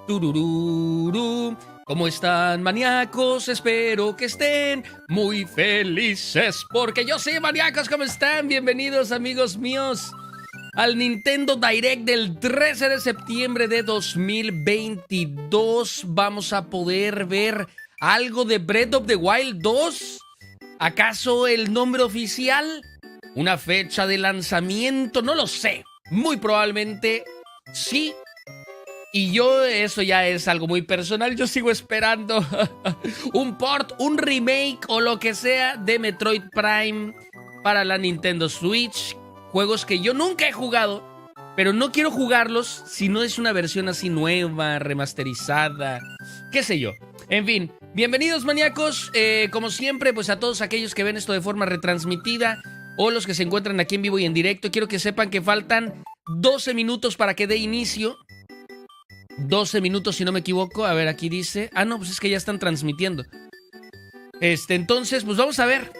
Turururu. ¿Cómo están, maníacos? Espero que estén muy felices, porque yo soy maníacos. ¿Cómo están? Bienvenidos, amigos míos, al Nintendo Direct del 13 de septiembre de 2022. Vamos a poder ver algo de Breath of the Wild 2. ¿Acaso el nombre oficial? ¿Una fecha de lanzamiento? No lo sé. Muy probablemente sí. Y yo, eso ya es algo muy personal. Yo sigo esperando un port, un remake o lo que sea de Metroid Prime para la Nintendo Switch. Juegos que yo nunca he jugado, pero no quiero jugarlos si no es una versión así nueva, remasterizada, qué sé yo. En fin, bienvenidos, maníacos. Como siempre, pues a todos aquellos que ven esto de forma retransmitida o los que se encuentran aquí en vivo y en directo, quiero que sepan que faltan 12 minutos para que dé inicio. 12 minutos, si no me equivoco. A ver, aquí dice... Ah, no, pues es que ya están transmitiendo. Entonces, pues vamos a ver.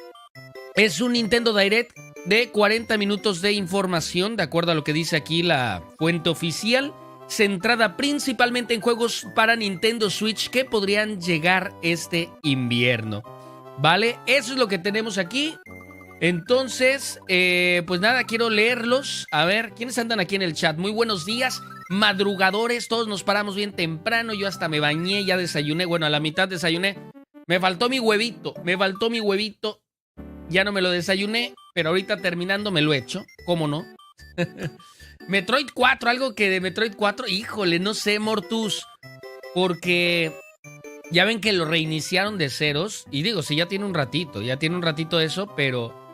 Es un Nintendo Direct de 40 minutos de información, de acuerdo a lo que dice aquí la fuente oficial, centrada principalmente en juegos para Nintendo Switch que podrían llegar este invierno. ¿Vale? Eso es lo que tenemos aquí. Entonces, pues nada, quiero leerlos. A ver, ¿quiénes andan aquí en el chat? Muy buenos días, madrugadores. Todos nos paramos bien temprano. Yo hasta me bañé, ya desayuné. Bueno, a la mitad desayuné. Me faltó mi huevito. Ya no me lo desayuné, pero ahorita terminando me lo echo. ¿Cómo no? Metroid 4, algo que de Metroid 4. Híjole, no sé, Mortus. Porque ya ven que lo reiniciaron de ceros. Y digo, sí, ya tiene un ratito eso, pero...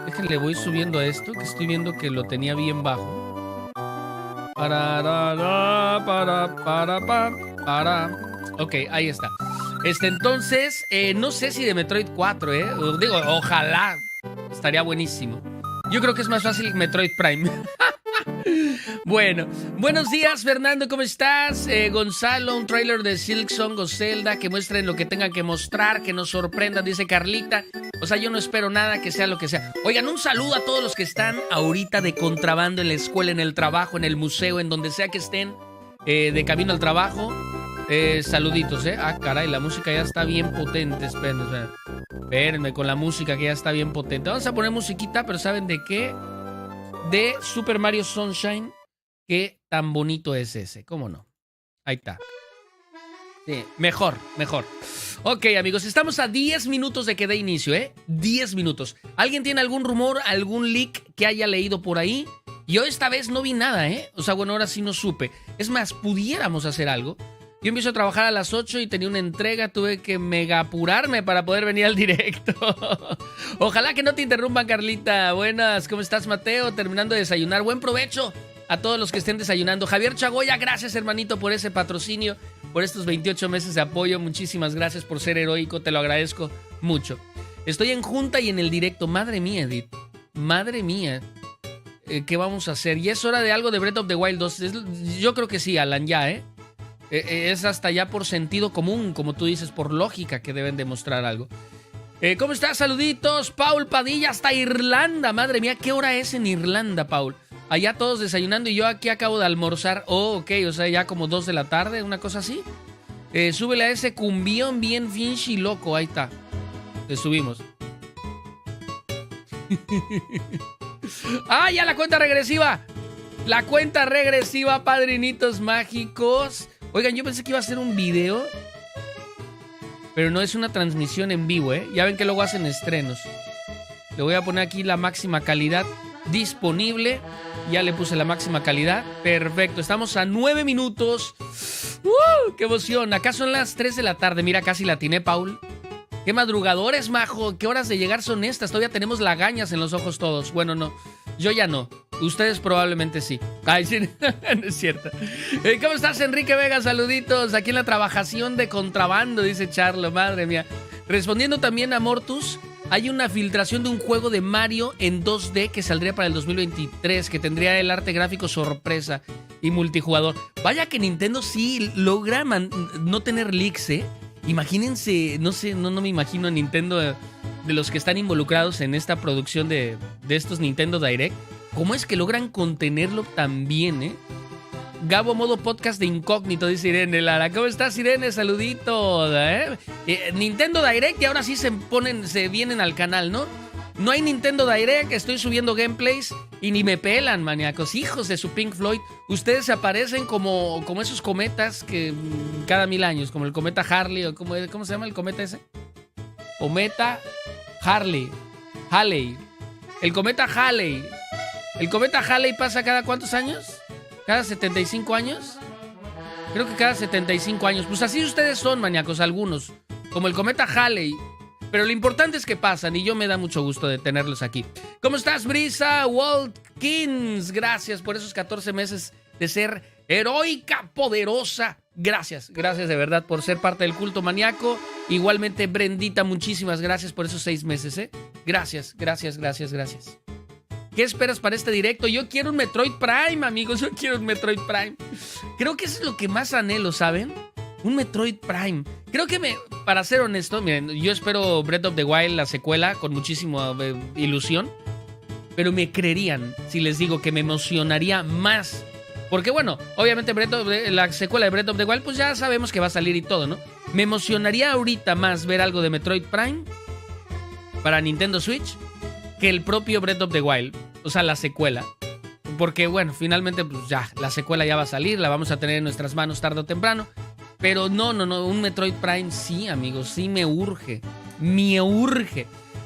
Déjenle, voy subiendo esto, que estoy viendo que lo tenía bien bajo. Ok, ahí está. Entonces, no sé si de Metroid 4, Digo, ojalá. Estaría buenísimo. Yo creo que es más fácil Metroid Prime. Bueno, buenos días, Fernando, ¿cómo estás? Gonzalo, un trailer de Silksong o Zelda, que muestren lo que tengan que mostrar, que nos sorprendan, dice Carlita. O sea, yo no espero nada, que sea lo que sea. Oigan, un saludo a todos los que están ahorita de contrabando en la escuela, en el trabajo, en el museo, en donde sea que estén, de camino al trabajo. Saluditos, Ah, caray, la música ya está bien potente. Espérenme con la música que ya está bien potente. Vamos a poner musiquita, pero ¿saben de qué? De Super Mario Sunshine. Qué tan bonito es ese, ¿cómo no? Ahí está. Sí, mejor. Ok, amigos, estamos a 10 minutos de que dé inicio, 10 minutos. ¿Alguien tiene algún rumor, algún leak que haya leído por ahí? Yo esta vez no vi nada, O sea, bueno, ahora sí no supe. Es más, pudiéramos hacer algo. Yo empiezo a trabajar a las 8 y tenía una entrega. Tuve que mega apurarme para poder venir al directo. Ojalá que no te interrumpan, Carlita. Buenas, ¿cómo estás, Mateo? Terminando de desayunar. Buen provecho a todos los que estén desayunando. Javier Chagoya, gracias, hermanito, por ese patrocinio, por estos 28 meses de apoyo. Muchísimas gracias por ser heroico. Te lo agradezco mucho. Estoy en junta y en el directo. Madre mía, Edith. Madre mía. ¿Qué vamos a hacer? Y es hora de algo de Breath of the Wild 2. Yo creo que sí, Alan, ya, Es hasta ya por sentido común, como tú dices, por lógica que deben demostrar algo. ¿Cómo estás? Saluditos. Paul Padilla hasta Irlanda. Madre mía, ¿qué hora es en Irlanda, Paul? Allá todos desayunando y yo aquí acabo de almorzar. Oh, ok, o sea, ya como 2 de la tarde, una cosa así. Súbele a ese cumbión bien finchy loco. Ahí está. Te subimos. ¡Ah, ya la cuenta regresiva! La cuenta regresiva, padrinitos mágicos. Oigan, yo pensé que iba a ser un video, pero no, es una transmisión en vivo, Ya ven que luego hacen estrenos. Le voy a poner aquí la máxima calidad disponible. Ya le puse la máxima calidad. Perfecto, estamos a 9 minutos. ¡Qué emoción! Acá son las 3 de la tarde. Mira, casi la atiné, Paul. ¡Qué madrugadores, majo! ¿Qué horas de llegar son estas? Todavía tenemos lagañas en los ojos todos. Bueno, no, yo ya no. Ustedes probablemente sí. Ay, sí, no es cierto. ¿Cómo estás, Enrique Vega? Saluditos. Aquí en la trabajación de contrabando, dice Charlo. Madre mía. Respondiendo también a Mortus, hay una filtración de un juego de Mario en 2D que saldría para el 2023, que tendría el arte gráfico sorpresa y multijugador. Vaya que Nintendo sí logra no tener leaks, Imagínense, no sé, no me imagino a Nintendo de los que están involucrados en esta producción de estos Nintendo Direct. ¿Cómo es que logran contenerlo tan bien, Gabo modo podcast de incógnito, dice Irene Lara. ¿Cómo estás, Irene? Saluditos. Nintendo Direct y ahora sí se vienen al canal, ¿no? No hay Nintendo Direct, estoy subiendo gameplays y ni me pelan, maníacos. Hijos de su Pink Floyd. Ustedes se aparecen como esos cometas que cada 1000 años, como el cometa Harley, o ¿cómo se llama el cometa ese? Cometa Halley. El cometa Halley. ¿El cometa Halley pasa cada cuántos años? ¿Cada 75 años? Creo que cada 75 años. Pues así ustedes son, maníacos, algunos. Como el cometa Halley. Pero lo importante es que pasan y yo me da mucho gusto de tenerlos aquí. ¿Cómo estás, Brisa Walkins? Gracias por esos 14 meses de ser heroica, poderosa. Gracias de verdad por ser parte del culto maníaco. Igualmente, Brendita, muchísimas gracias por esos 6 meses, ¿eh? Gracias. ¿Qué esperas para este directo? Yo quiero un Metroid Prime, amigos. Yo quiero un Metroid Prime. Creo que eso es lo que más anhelo, ¿saben? Un Metroid Prime. Creo que para ser honesto, miren, yo espero Breath of the Wild, la secuela, con muchísima ilusión. Pero me creerían si les digo que me emocionaría más. Porque bueno, obviamente la secuela de Breath of the Wild, pues ya sabemos que va a salir y todo, ¿no? Me emocionaría ahorita más ver algo de Metroid Prime para Nintendo Switch que el propio Breath of the Wild. O sea, la secuela. Porque bueno, finalmente pues ya, la secuela ya va a salir, la vamos a tener en nuestras manos tarde o temprano. Pero no, un Metroid Prime sí, amigos, sí me urge.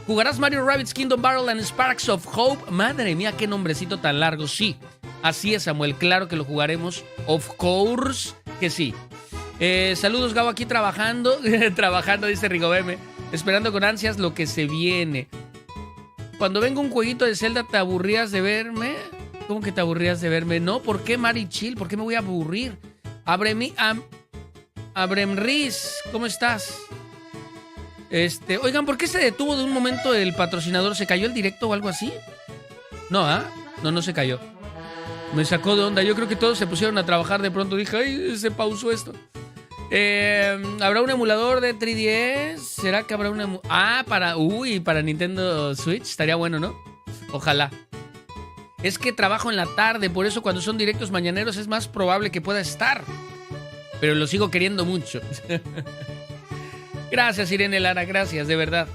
¿Jugarás Mario Rabbids Kingdom Battle and Sparks of Hope? Madre mía, qué nombrecito tan largo. Sí, así es, Samuel, claro que lo jugaremos. Of course que sí. Saludos, Gabo, aquí trabajando. Trabajando, dice Rigobeme. Esperando con ansias lo que se viene. Cuando venga un jueguito de Zelda, ¿te aburrías de verme? ¿Cómo que te aburrías de verme? No, ¿por qué, Mari Chill? ¿Por qué me voy a aburrir? Abremris, ¿cómo estás? Oigan, ¿por qué se detuvo de un momento el patrocinador? ¿Se cayó el directo o algo así? No, no se cayó. Me sacó de onda. Yo creo que todos se pusieron a trabajar de pronto. Dije, ay, se pausó esto. ¿Habrá un emulador de 3DS? ¿Será que habrá un para Nintendo Switch? Estaría bueno, ¿no? Ojalá. Es que trabajo en la tarde, por eso cuando son directos mañaneros es más probable que pueda estar. Pero lo sigo queriendo mucho. Gracias, Irene Lara, gracias, de verdad.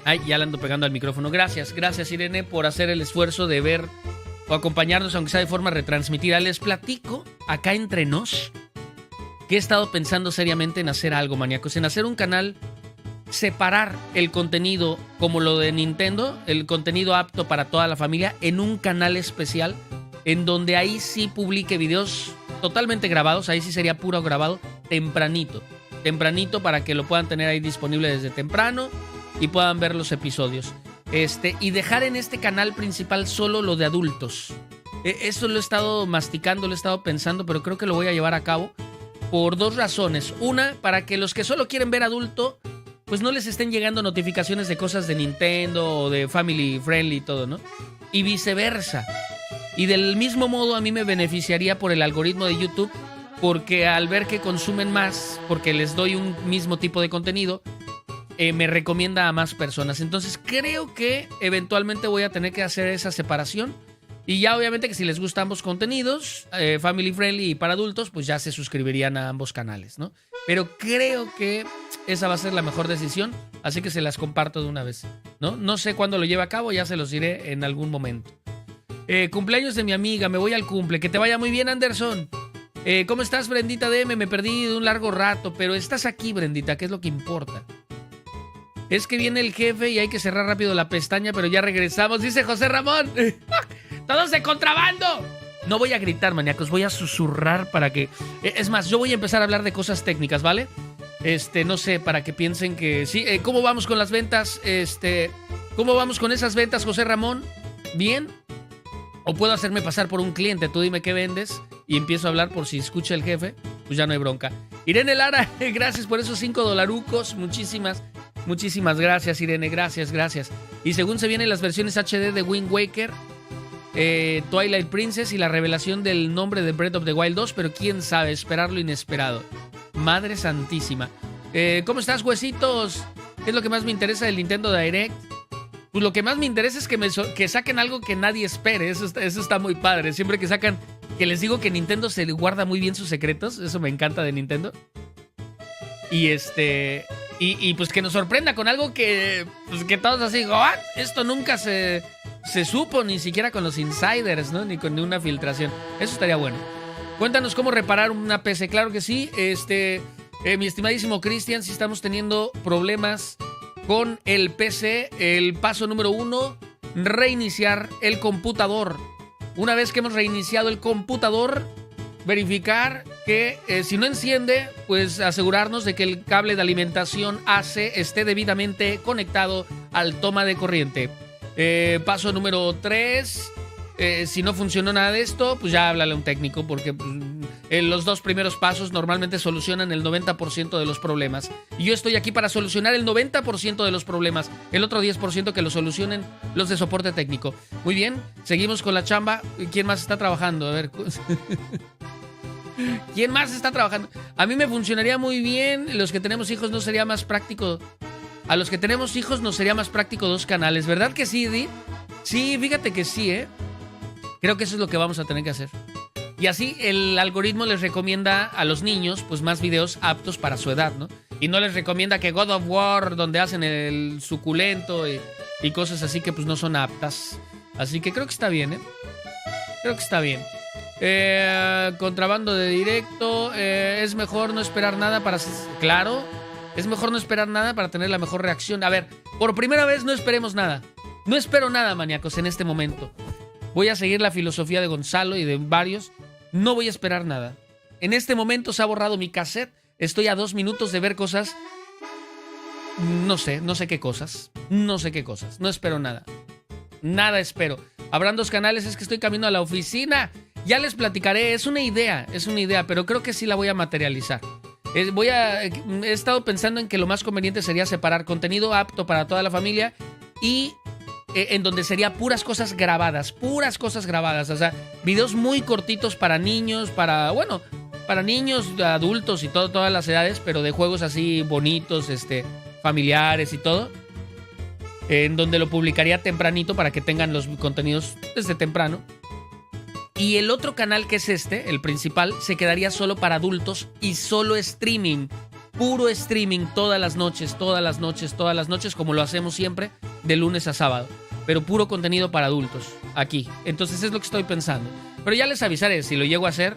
Ay, ya le ando pegando al micrófono. Gracias, Irene, por hacer el esfuerzo de ver o acompañarnos, aunque sea de forma retransmitida. Les platico, acá entre nos, que he estado pensando seriamente en hacer algo, maníacos. En hacer un canal, separar el contenido como lo de Nintendo, el contenido apto para toda la familia, en un canal especial, en donde ahí sí publique videos totalmente grabados, ahí sí sería puro grabado, tempranito para que lo puedan tener ahí disponible desde temprano y puedan ver los episodios. Y dejar en este canal principal solo lo de adultos. Eso lo he estado masticando, lo he estado pensando, pero creo que lo voy a llevar a cabo por 2 razones. Una, para que los que solo quieren ver adulto, pues no les estén llegando notificaciones de cosas de Nintendo o de Family Friendly y todo, ¿no? Y viceversa. Y del mismo modo a mí me beneficiaría por el algoritmo de YouTube, porque al ver que consumen más, porque les doy un mismo tipo de contenido, me recomienda a más personas. Entonces creo que eventualmente voy a tener que hacer esa separación. Y ya obviamente que si les gustan ambos contenidos, family friendly y para adultos, pues ya se suscribirían a ambos canales, ¿no? Pero creo que esa va a ser la mejor decisión, así que se las comparto de una vez, ¿no? No sé cuándo lo lleve a cabo, ya se los diré en algún momento. Cumpleaños de mi amiga, me voy al cumple. Que te vaya muy bien, Anderson. ¿Cómo estás, Brendita DM? Me perdí de un largo rato, pero estás aquí, Brendita, que es lo que importa. Es que viene el jefe y hay que cerrar rápido la pestaña, pero ya regresamos, dice José Ramón. ¡Todos de contrabando! No voy a gritar, maníacos, voy a susurrar para que... Es más, yo voy a empezar a hablar de cosas técnicas, ¿vale? No sé, para que piensen que... Sí, ¿cómo vamos con las ventas? ¿Cómo vamos con esas ventas, José Ramón? ¿Bien? ¿O puedo hacerme pasar por un cliente? Tú dime qué vendes y empiezo a hablar por si escucha el jefe. Pues ya no hay bronca. Irene Lara, gracias por esos $5. Muchísimas gracias, Irene. Gracias. Y según se vienen las versiones HD de Wind Waker, Twilight Princess y la revelación del nombre de Breath of the Wild 2, pero quién sabe, esperar lo inesperado. Madre santísima. ¿Cómo estás, huesitos? ¿Qué es lo que más me interesa del Nintendo Direct? Pues lo que más me interesa es que saquen algo que nadie espere. Eso está muy padre. Siempre que sacan Que les digo que Nintendo se guarda muy bien sus secretos. Eso me encanta de Nintendo. Y y pues que nos sorprenda con algo que, pues que todos así, ¿what? Esto nunca se supo, ni siquiera con los insiders, ¿no? Ni con una filtración. Eso estaría bueno. Cuéntanos cómo reparar una PC. Claro que sí. Mi estimadísimo Cristian, si estamos teniendo problemas con el PC, el paso número 1, reiniciar el computador. Una vez que hemos reiniciado el computador, verificar que si no enciende, pues asegurarnos de que el cable de alimentación AC esté debidamente conectado al toma de corriente. Paso número 3, si no funcionó nada de esto, pues ya háblale a un técnico, porque los 2 primeros pasos normalmente solucionan el 90% de los problemas. Y yo estoy aquí para solucionar el 90% de los problemas. El otro 10% que lo solucionen los de soporte técnico. Muy bien, seguimos con la chamba. ¿Quién más está trabajando? A ver. ¿Quién más está trabajando? A mí me funcionaría muy bien. Los que tenemos hijos no sería más práctico. A los que tenemos hijos nos sería más práctico 2 canales. ¿Verdad que sí, Di? Sí, fíjate que sí, ¿eh? Creo que eso es lo que vamos a tener que hacer. Y así el algoritmo les recomienda a los niños pues más videos aptos para su edad, ¿no? Y no les recomienda que God of War, donde hacen el suculento y cosas así que pues no son aptas. Así que creo que está bien, ¿eh? Creo que está bien. Contrabando de directo. Es mejor no esperar nada para... Claro, es mejor no esperar nada para tener la mejor reacción. A ver, por primera vez no esperemos nada. No espero nada, maníacos, en este momento. Voy a seguir la filosofía de Gonzalo y de varios. No voy a esperar nada. En este momento se ha borrado mi cassette. Estoy a 2 minutos de ver cosas. No sé qué cosas. No espero nada. Nada espero. Habrán 2 canales, es que estoy camino a la oficina. Ya les platicaré, es una idea, pero creo que sí la voy a materializar. He estado pensando en que lo más conveniente sería separar contenido apto para toda la familia y en donde sería puras cosas grabadas, o sea, videos muy cortitos para niños, para niños, adultos y todas las edades, pero de juegos así bonitos, familiares y todo, en donde lo publicaría tempranito para que tengan los contenidos desde temprano. Y el otro canal, que es el principal, se quedaría solo para adultos y solo streaming, puro streaming todas las noches, como lo hacemos siempre, de lunes a sábado. Pero puro contenido para adultos, aquí. Entonces es lo que estoy pensando. Pero ya les avisaré, si lo llego a hacer,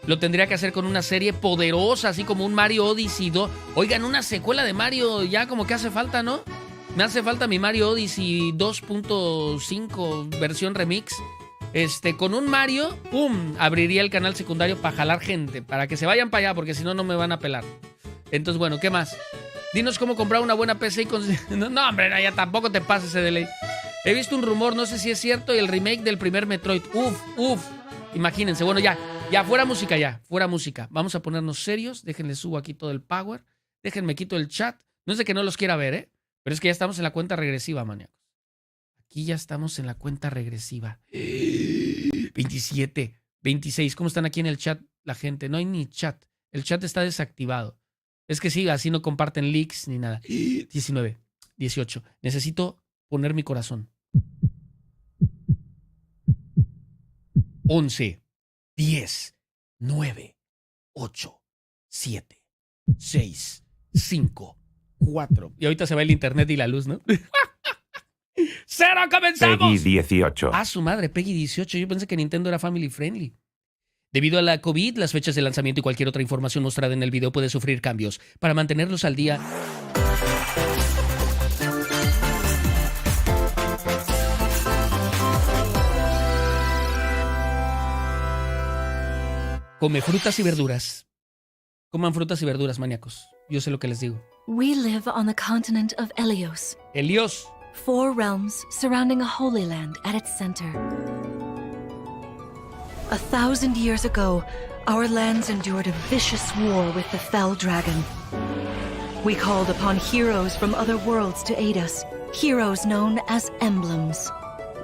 lo tendría que hacer con una serie poderosa, así como un Mario Odyssey 2. Oigan, una secuela de Mario ya como que hace falta, ¿no? Me hace falta mi Mario Odyssey 2.5 versión remix. Con un Mario, ¡pum!, abriría el canal secundario para jalar gente, para que se vayan para allá, porque si no, no me van a pelar. Entonces, bueno, ¿qué más? Dinos cómo comprar una buena PC y No, hombre, ya tampoco te pases ese delay. He visto un rumor, no sé si es cierto, el remake del primer Metroid. Uf. Imagínense, bueno, ya, fuera música. Vamos a ponernos serios. Déjenle subo aquí todo el power. Déjenme quito el chat. No es de que no los quiera ver, ¿eh? Pero es que ya estamos en la cuenta regresiva, maníacos. Aquí ya estamos en la cuenta regresiva. 27, 26. ¿Cómo están aquí en el chat la gente? No hay ni chat. El chat está desactivado. Es que sí, así no comparten leaks ni nada. 19, 18. Necesito poner mi corazón. 11, 10, 9, 8, 7, 6, 5, 4. Y ahorita se va el internet y la luz, ¿no? ¡Cero! ¡Comenzamos! Peggy 18. ¡Ah, su madre! Peggy 18. Yo pensé que Nintendo era family friendly. Debido a la COVID, las fechas de lanzamiento y cualquier otra información mostrada en el video puede sufrir cambios. Para mantenerlos al día... Come frutas y verduras. Coman frutas y verduras, maníacos. Yo sé lo que les digo. We live on the continent of Elios. Elios. 4 realms surrounding a holy land at its center. 1,000 years ago, our lands endured a vicious war with the fell dragon. We called upon heroes from other worlds to aid us, heroes known as emblems.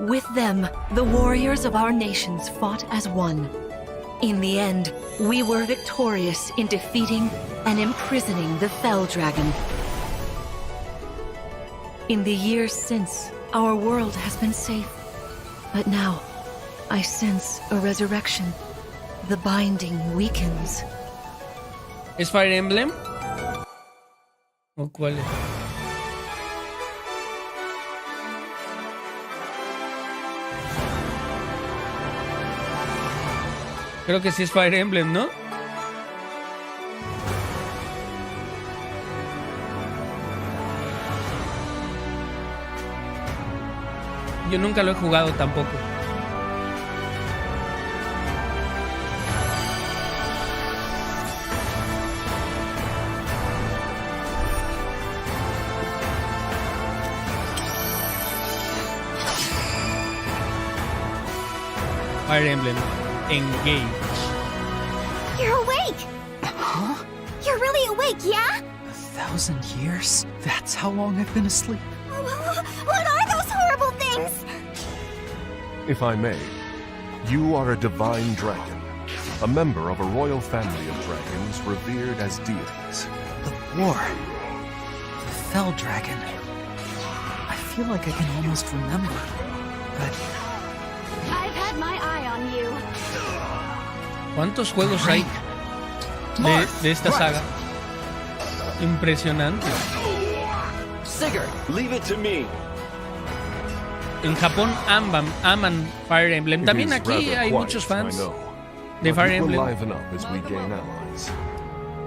With them, the warriors of our nations fought as one. In the end, we were victorious in defeating and imprisoning the fell dragon. In the years since, our world has been safe. But now, I sense a resurrection. the binding weakens. ¿Es Fire Emblem? ¿O cuál es? Creo que sí es Fire Emblem, ¿no? Yo nunca lo he jugado tampoco. Fire Emblem Engage. You're awake! Huh? You're really awake, yeah? 1,000 years? That's how long I've been asleep. What are those horrible things? If I may, you are a divine dragon, a member of a royal family of dragons revered as deities. The war. The Fell Dragon. I feel like I can almost remember, but I've had my eye on you. ¿Cuántos juegos hay de esta saga? Impresionante. Sigurd, leave it to me. En Japón aman Fire Emblem. También aquí hay muchos fans de Fire Emblem.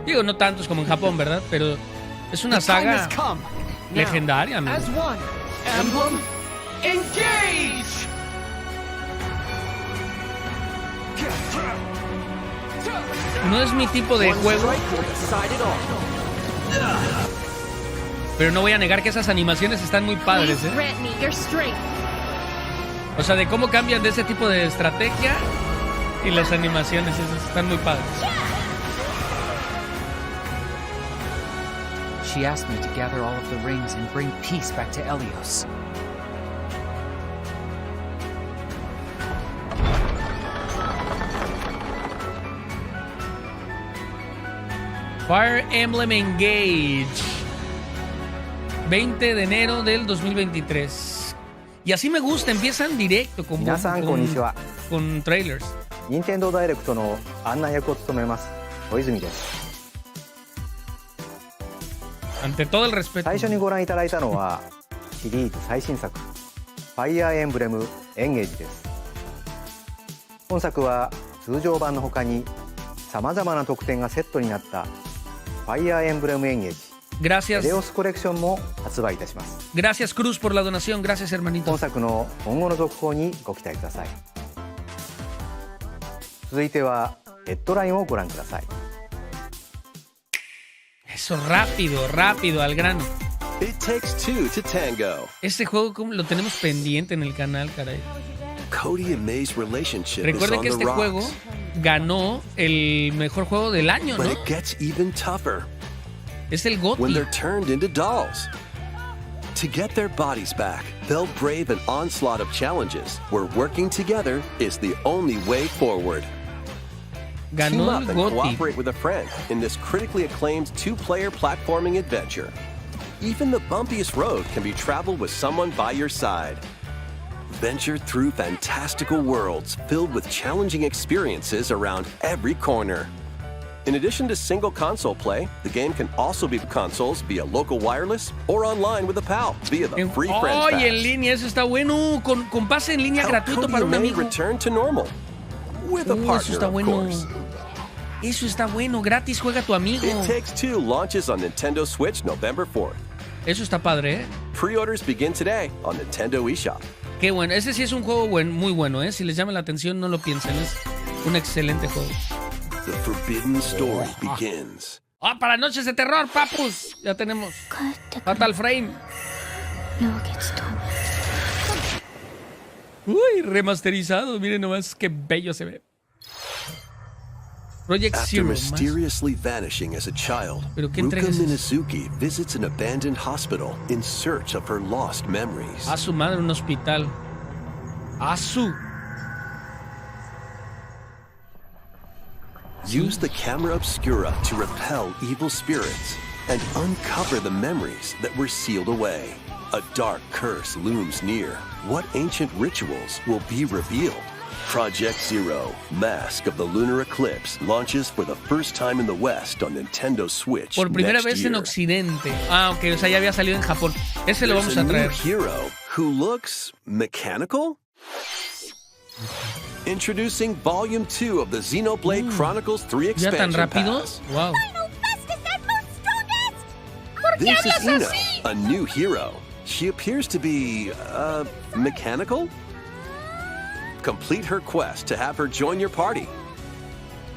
Digo, no tantos como en Japón, ¿verdad? Pero es una saga legendaria, amigo. As one, Emblem, engage! No es mi tipo de juego, pero no voy a negar que esas animaciones están muy padres, ¿eh? Grant me your strength. O sea, de cómo cambian de ese tipo de estrategia y las animaciones esas están muy padres. she asked me to gather all of the rings and bring peace back to Elios. Fire Emblem Engage, 20 de enero del 2023. Y así me gusta, empiezan directo con trailers. 任天堂ダイレクトの案内役を務めます小泉です。 Ante todo el respeto. 最初にご覧いただいたのはシリーズ最新作ファイアーエンブレムエンゲージです。本作は通常版の他にさまざまな特典がセットになったファイアーエンブレムエンゲージ Gracias. レオスコレクションも発売いたします。 Gracias Cruz por la donación. Gracias hermanito. 本作の今後の続報にご期待ください。続いてはヘッドラインをご覧ください。 Eso, rápido, rápido, al grano. It takes two to tango. Este juego como lo tenemos pendiente en el canal, caray. Cody and May's relationship Recuerden is que on este the juego rocks, ganó el mejor juego del año, but ¿no? it gets even tougher Es el when GOTY. they're turned into dolls. To get their bodies back, they'll brave an onslaught of challenges where working together is the only way forward. Team Ganó up el and GOTY. cooperate with a friend in this critically acclaimed two-player platforming adventure. Even the bumpiest road can be traveled with someone by your side. Venture through fantastical worlds filled with challenging experiences around every corner. In addition to single console play, the game can also be consoles via local wireless or online with a pal via the free Friends ¡Ay, en Pass. línea! Eso está bueno. Con pase en línea Help gratuito Cody para and un May amigo. return to normal with a Eso partner, está of bueno. course. Eso está bueno. Gratis, juega tu amigo. It Takes Two launches on Nintendo Switch November 4th. Eso está padre, ¿eh? Pre-orders begin today on Nintendo eShop. Qué bueno. Ese sí es un juego muy bueno, ¿eh? Si les llama la atención, no lo piensen. Es un excelente juego. The forbidden story begins. ¡Ah, para noches de terror, papus! Ya tenemos Fatal Frame. Uy, remasterizado. Miren nomás qué bello se ve. Project After Zero. Más. mysteriously vanishing as a child, ¿Pero qué Ruka entrega es esa? Minazuki visits an abandoned hospital in search of her lost memories. A su madre, un hospital. A su. Use the camera obscura to repel evil spirits and uncover the memories that were sealed away. A dark curse looms near. What ancient rituals will be revealed? Project Zero, Mask of the Lunar Eclipse, launches for the first time in the West on Nintendo Switch. Por primera next vez en year. Occidente. Ah, ok, o sea, ya había salido en Japón. Ese lo vamos There's a a new traer. hero who looks mechanical? Introducing Volume 2 of the Xenoblade Chronicles 3 ¿Ya tan expansion rápido? pass. Wow. This is Ino, a new hero. She appears to be, mechanical? Complete her quest to have her join your party.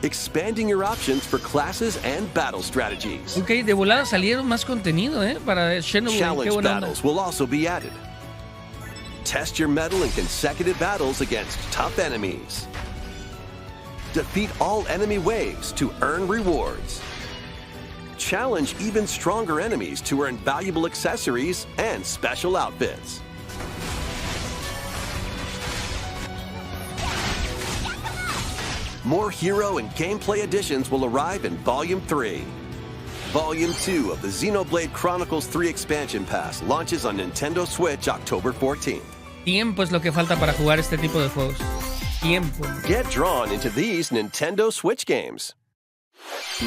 Expanding your options for classes and battle strategies. Ok, de volada salieron más contenido, para Xenoblade. Qué Challenge buena onda. battles will also be added. Test your mettle in consecutive battles against tough enemies. Defeat all enemy waves to earn rewards. Challenge even stronger enemies to earn valuable accessories and special outfits. More hero and gameplay additions will arrive in Volume 3. Volume 2 of the Xenoblade Chronicles 3 expansion pass launches on Nintendo Switch October 14th. Tiempo es lo que falta para jugar este tipo de juegos. Tiempo. Get drawn into these Nintendo Switch games.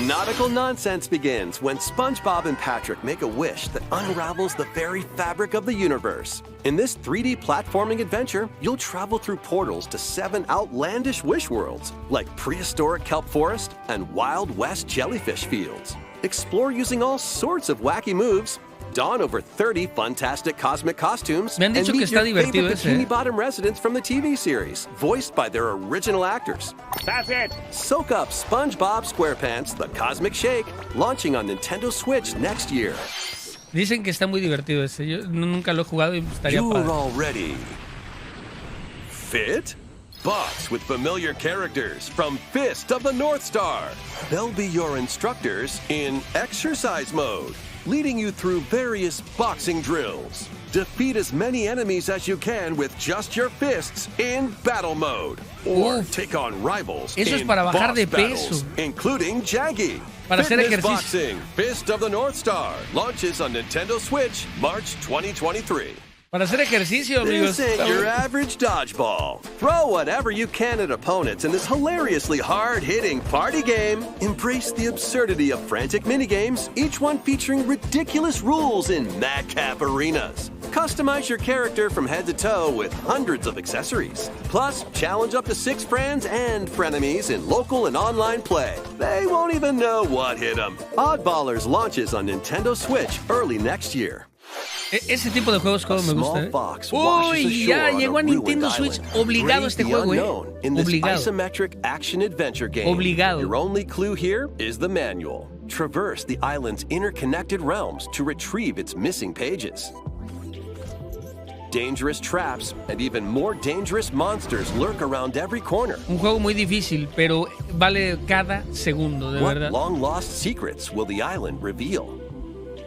Nautical nonsense begins when SpongeBob and Patrick make a wish that unravels the very fabric of the universe. In this 3D platforming adventure, you'll travel through portals to 7 outlandish wish worlds, like prehistoric kelp forest and Wild West jellyfish fields. Explore using all sorts of wacky moves, don over 30 fantastic cosmic costumes, Me han and dicho que meet está your favorite divertido ese, Bikini Bottom residents from the TV series, voiced by their original actors. That's it. Soak up SpongeBob SquarePants The Cosmic Shake, launching on Nintendo Switch next year. Dicen que está muy divertido ese. Yo nunca lo he jugado y estaría You're padre. already fit? Box with familiar characters from Fist of the North Star. They'll be your instructors in exercise mode, leading you through various boxing drills. Defeat as many enemies as you can with just your fists in battle mode. Or Uf. take on rivals Eso es in para bajar boss de battles, peso. including Jaggy. Para hacer Fitness ejercicio. Boxing, Fist of the North Star, launches on Nintendo Switch March 2023. Para hacer ejercicio, amigos. This ain't your average dodgeball. Throw whatever you can at opponents in this hilariously hard-hitting party game. Embrace the absurdity of frantic minigames, each one featuring ridiculous rules in madcap arenas. Customize your character from head to toe with hundreds of accessories. Plus, challenge up to 6 friends and frenemies in local and online play. They won't even know what hit them. Oddballers launches on Nintendo Switch early next year. Ese tipo de juegos como me gusta. Small fox washes Uy, ya ashore on llegó a a Nintendo ruined Switch. island. Obligado Brave este the juego, unknown in this Obligado. isometric action adventure game. Obligado. Your only clue here is the manual. Traverse the island's interconnected realms to retrieve its missing pages. Dangerous traps and even more dangerous monsters lurk around every corner. Un juego muy difícil, pero vale cada segundo, de What verdad. long-lost secrets will the island reveal?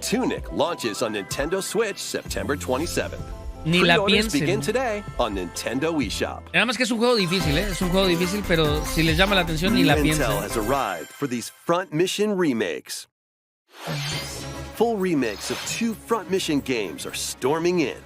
Tunic launches on Nintendo Switch September 27th. Ni la Pre-orders piensen. begin today on Nintendo eShop. Nada más que es un juego difícil, Es un juego difícil, pero si les llama la atención, ni la New piensen. Intel has arrived for these Front Mission remakes. Full remakes of 2 Front Mission games are storming in.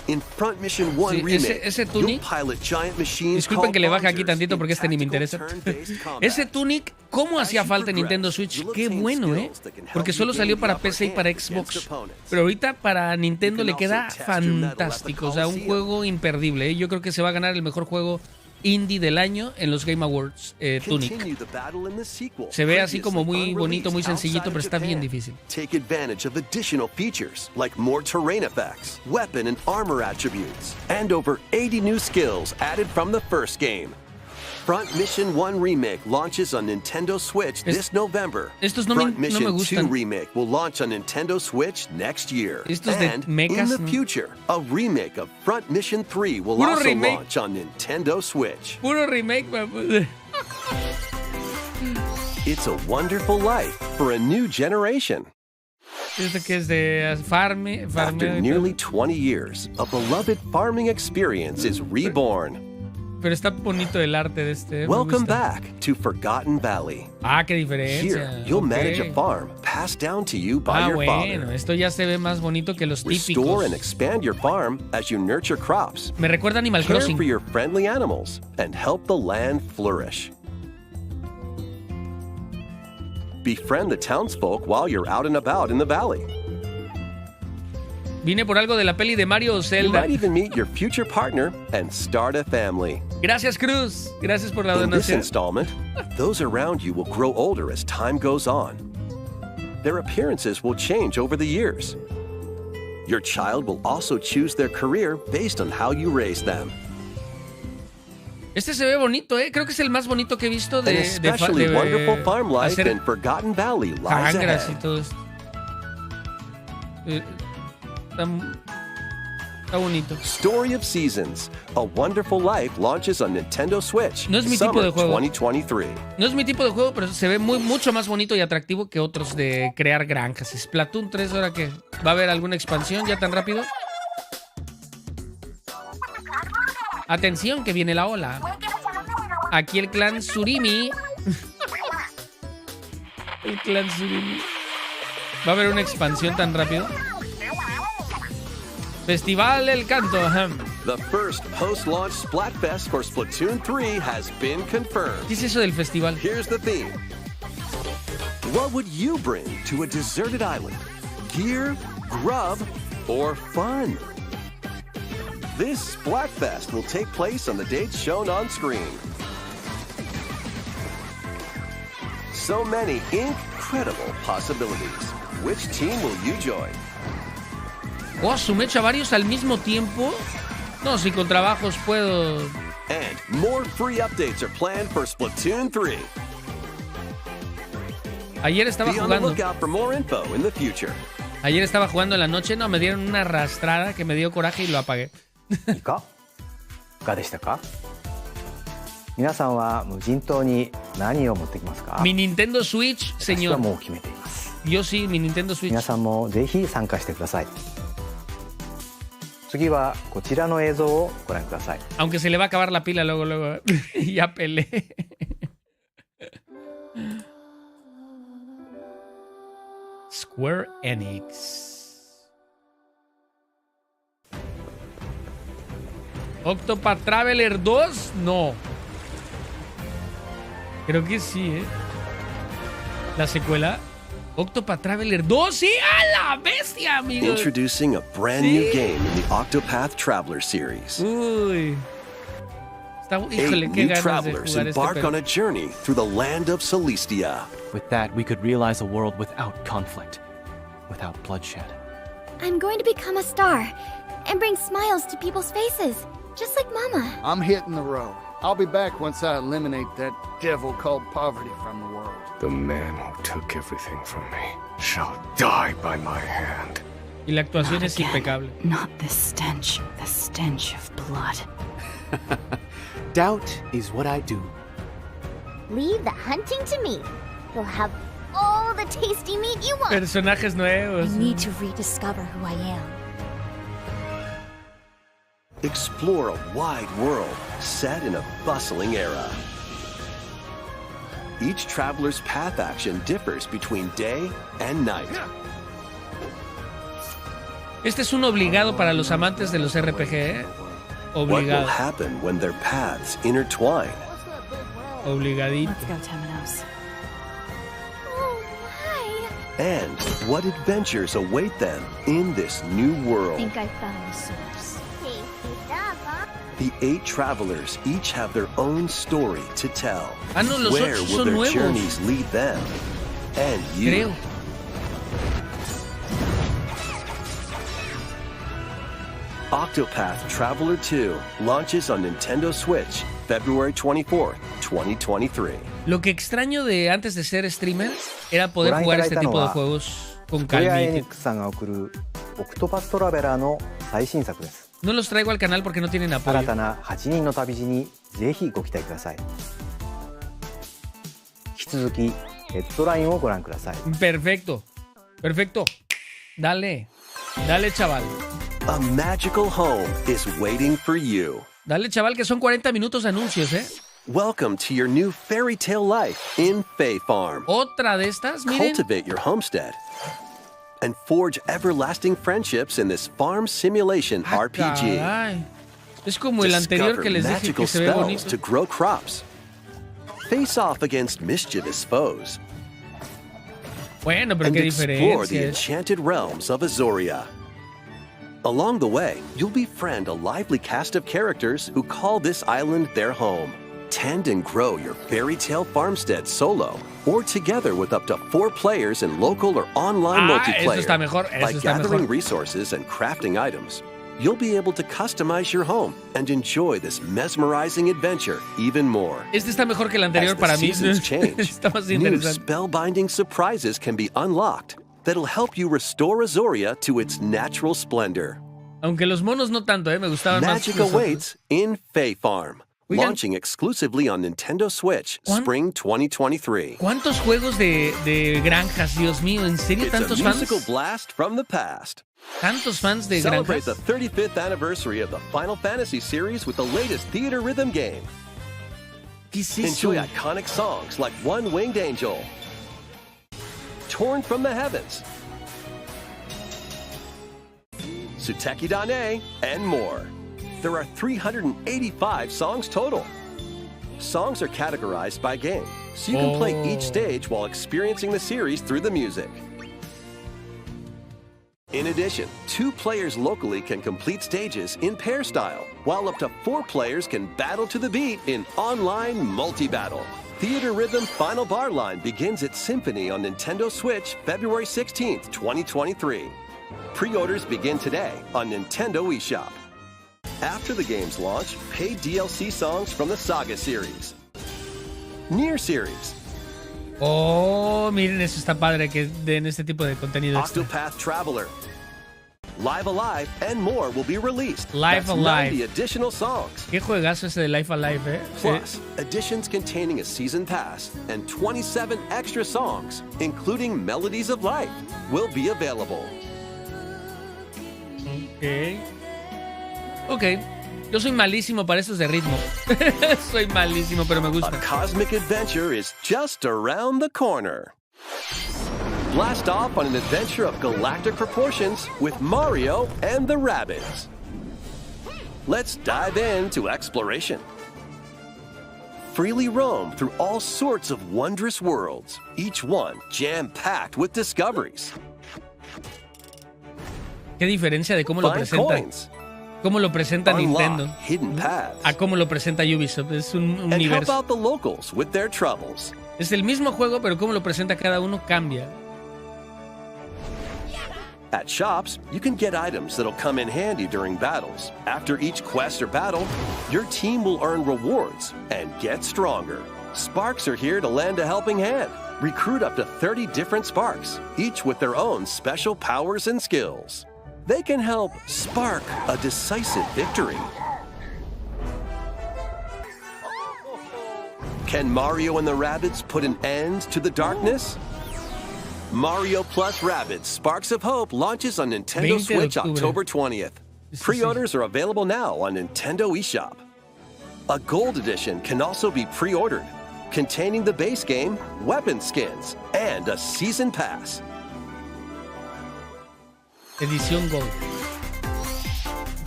In Front Mission 1 Sí, remake, ese you'll Tunic. pilot giant machines Disculpen called que le baje aquí launchers tantito in porque este ni me tactical interesa. turn-based combat. Ese Tunic, ¿cómo As hacía you falta en progress, Nintendo Switch? you'll Qué obtain bueno, skills that can help Porque you solo gain salió the para upper PC y para hand against Xbox. opponents. Pero ahorita para Nintendo You le can queda also test your mettle at the fantástico. O sea, un Coliseum. juego imperdible, Yo creo que se va a ganar el mejor juego indie del año en los Game Awards, Tunic. Continue the battle in the sequel, Se ve así como muy previously bonito, muy unreleased sencillito, pero outside está of bien Japan. difícil. Take advantage of additional features like more terrain effects, weapon and armor attributes, and over 80 new skills added from the first game. Front Mission 1 Remake launches on Nintendo Switch this November. Estos no Front me Mission 2 gustan. Remake will launch on Nintendo Switch next year. Estos de And mechas, in the no. future, a remake of Front Mission 3 will Puro also remake. launch on Nintendo Switch. Puro remake, It's a wonderful life for a new generation. Esto que es de farme. After nearly 20 years, a beloved farming experience is reborn. Pero está bonito el arte de este. Me Welcome gusta. back to Forgotten Valley. Ah, qué diferencia. Here, you'll Ok. manage a farm passed down to you by your bueno, father. esto ya se ve más bonito que los Restore típicos. and expand your farm as you nurture crops. Me recuerda Animal Care Crossing. for your friendly animals and help the land flourish. Befriend the townsfolk while you're out and about in the valley. Vine por algo de la peli de Mario o You Zelda. might even meet your future partner and start a family. Gracias, Cruz. Gracias por la In this donación. installment, those around you will grow older as time goes on. Their appearances will change over the years. Your child will also choose their career based on how you raise them. Este se ve bonito, ¿eh? Creo que es el más bonito que he visto An de especially wonderful farm life hacer in Forgotten Valley lies cangras y ahead. todo esto. Está bonito. Story of Seasons, A Wonderful Life launches on Nintendo Switch. No es mi tipo Summer de juego. 2023. No es mi tipo de juego, pero se ve mucho más bonito y atractivo que otros de crear granjas. Splatoon 3, ¿ahora qué? ¿Va a haber alguna expansión ya tan rápido? Atención, que viene la ola. Aquí el clan Surimi. El clan Surimi. ¿Va a haber una expansión tan rápido? Festival El Canto. Ajá. The first post-launch Splatfest for Splatoon 3 has been confirmed. ¿Qué es eso del festival? Here's the theme. What would you bring to a deserted island? Gear, grub, or fun? This Splatfest will take place on the dates shown on screen. So many incredible possibilities. Which team will you join? Oh, su mecha varios al mismo tiempo. No, si con trabajos puedo. And more free updates are planned for Splatoon 3. Ayer estaba Be on the jugando. lookout for more info in the future. Ayer estaba jugando en la noche. No, me dieron una arrastrada que me dio coraje y lo apagué. いかがでしたか？皆さんは無人島に何を持ってきますか？ Mi Nintendo Switch, 私は señor. もう決めています。 Yo sí, mi Nintendo Switch. 皆さんもぜひ参加してください。次はこちらの映像をご覧ください。 Aunque se le va a acabar la pila luego. Ya peleé. Square Enix. Octopath Traveler 2, no. Creo que sí, ¿eh? La secuela. Octopath Traveler 2, sí, a la bestia, amigo. Introducing a brand new game in the Octopath Traveler series. Uy. Está, 8 híjole, qué new ganas de travelers jugar este embark pedo. on a journey through the land of Celestia. With that, we could realize a world without conflict, without bloodshed. I'm going to become a star and bring smiles to people's faces, just like Mama. I'm hitting the road. I'll be back once I eliminate that devil called poverty from the world. The man who took everything from me shall die by my hand. Y la actuación es impecable. Not the stench of blood. Doubt is what I do. Leave the hunting to me. You'll have all the tasty meat you want. Personajes I nuevos. need to rediscover who I am. Explore a wide world set in a bustling era. Each traveler's path action differs between day and night. Este es un obligado para los amantes de los RPG, ¿eh? What will Obligado. happen when their paths intertwine? Obligadito. Let's go, Temenos. Oh, my. And what adventures await them in this new I world? think I found the source. Tasty stuff, huh? The 8 travelers each have their own story to tell. Ah, no, los Where 8 will son their nuevos. journeys lead them? And you. Creo. Octopath Traveler 2 launches on Nintendo Switch February 24th, 2023. Lo que extraño de antes de ser streamer era poder jugar este tipo de juegos con スクエアエニッ calmita. クスさんが送るオクトパストラベラーの最新作です。 No los traigo al canal porque no tienen 新た apoyo. な8人の旅路にぜひご期待ください。引き続きヘッドラインをご覧ください。 Perfecto. Perfecto. Dale. Dale, chaval. A magical home is waiting for you. Dale, chaval, que son 40 minutos de anuncios, ¿eh? Welcome to your new fairy tale life in Fae Farm. Otra de estas, miren. Cultivate your homestead and forge everlasting friendships in this farm simulation RPG. Caray. Es como el anterior Discover que les dije magical que se ve spells bonito. to grow crops. Face off against mischievous foes. Bueno, pero And qué explore the diferencia. enchanted realms of Azoria. Along the way, you'll befriend a lively cast of characters who call this island their home. Tend and grow your fairy tale farmstead solo or together with up to 4 players in local or online multiplayer. Eso está mejor, By eso está gathering mejor. resources and crafting items, you'll be able to customize your home and enjoy this mesmerizing adventure even more. Este está mejor que el anterior As the para mí. seasons change, Está más new interesante. spellbinding surprises can be unlocked that'll help you restore Azoria to its natural splendor. Aunque los monos no tanto, me gustaban Magic más. los otros. awaits in Fae Farm, Oigan. launching exclusively on Nintendo Switch Spring 2023. ¿Cuántos juegos de granjas, Dios mío? ¿En serio It's a tantos musical fans? blast from the past. ¿Tantos fans de Celebrate granjas? the 35th anniversary of the Final Fantasy series with the latest theater rhythm game. ¿Qué es eso? Enjoy iconic songs like One Winged Angel, Torn from the Heavens, Suteki Dane, and more. There are 385 songs total. Songs are categorized by game, so you can play each stage while experiencing the series through the music. In addition, 2 players locally can complete stages in pair style, while up to 4 players can battle to the beat in online multi-battle. Theater Rhythm Final Bar Line begins its Symphony on Nintendo Switch February 16th, 2023. Pre-orders begin today on Nintendo eShop. After the game's launch, paid DLC songs from the Saga series, Nier series, Oh, miren, eso está padre que den este tipo de contenido extra. Octopath Traveler, Live Alive, and more will be released. Live That's Alive. 90 additional songs. Qué juegazo ese de Life Alive, Plus, editions containing a season pass and 27 extra songs, including Melodies of Life, will be available. Ok. Yo soy malísimo para estos de ritmo. Soy malísimo, pero me A gusta. cosmic adventure is just around the corner. Blast off on an adventure of galactic proportions with Mario and the Rabbids. Let's dive into exploration. Freely roam through all sorts of wondrous worlds, each one jam-packed with discoveries. Qué diferencia de cómo lo Find presenta. coins, Cómo lo presenta Nintendo. unlock hidden paths, A cómo lo presenta Ubisoft. Es un and help universo. out the locals with their troubles. Es el mismo juego, pero cómo lo presenta cada uno cambia. At shops, you can get items that'll come in handy during battles. After each quest or battle, your team will earn rewards and get stronger. Sparks are here to lend a helping hand. Recruit up to 30 different Sparks, each with their own special powers and skills. They can help spark a decisive victory. Can Mario and the Rabbids put an end to the darkness? Mario Plus Rabbids Sparks of Hope launches on Nintendo 20 de Switch octubre. October 20th. Pre-orders are available now on Nintendo eShop. A Gold Edition can also be pre-ordered, containing the base game, weapon skins, and a Season Pass. Edición Gold.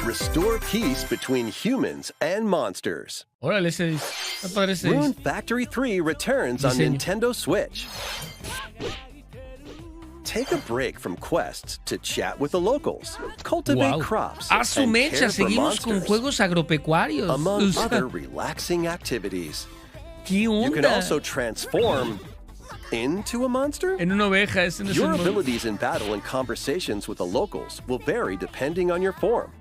Restore peace between humans and monsters. Órale, ese está padre ese Rune Factory 3 returns on Diseño. Nintendo Switch. Take a break from quests to chat with the locals, cultivate Wow. crops, A su and mecha, care for seguimos con monsters, juegos agropecuarios. among O sea, other relaxing activities. ¿qué You can onda? also transform into a monster. En una oveja, ese no es Your un mono. abilities in battle and conversations with the locals will vary depending on your form.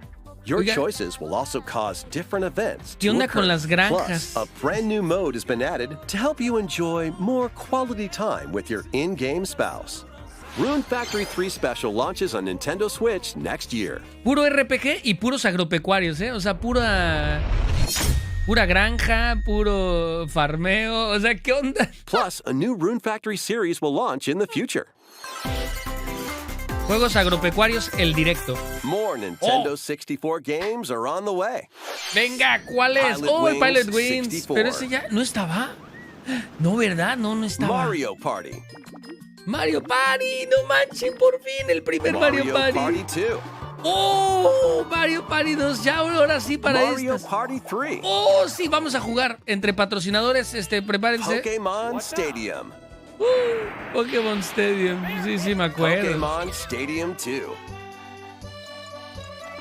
Your Oiga. choices will also cause different events ¿Qué to onda occur. con las granjas? Plus, a brand new mode has been added to help you enjoy more quality time with your in-game spouse. Rune Factory 3 Special launches on Nintendo Switch next year. Puro RPG y puros agropecuarios, ¿eh? O sea, pura granja, puro farmeo. O sea, ¿qué onda? Plus, a new Rune Factory series will launch in the future. Juegos agropecuarios, el directo. More Nintendo 64 games are on the way. Venga, ¿cuál es? Pilot Oh, el Wings Pilot Wings. 64. Pero ese ya no estaba. No, ¿verdad? No estaba. Mario Party. Mario Party, no manchen, por fin el primer Mario Party. Party 2. Oh, Mario Party 2, ya ahora sí para Mario estas. Party 3. Oh, sí, vamos a jugar entre patrocinadores, prepárense. Pokémon Stadium. Pokémon Stadium, sí, me acuerdo. Pokémon Stadium 2.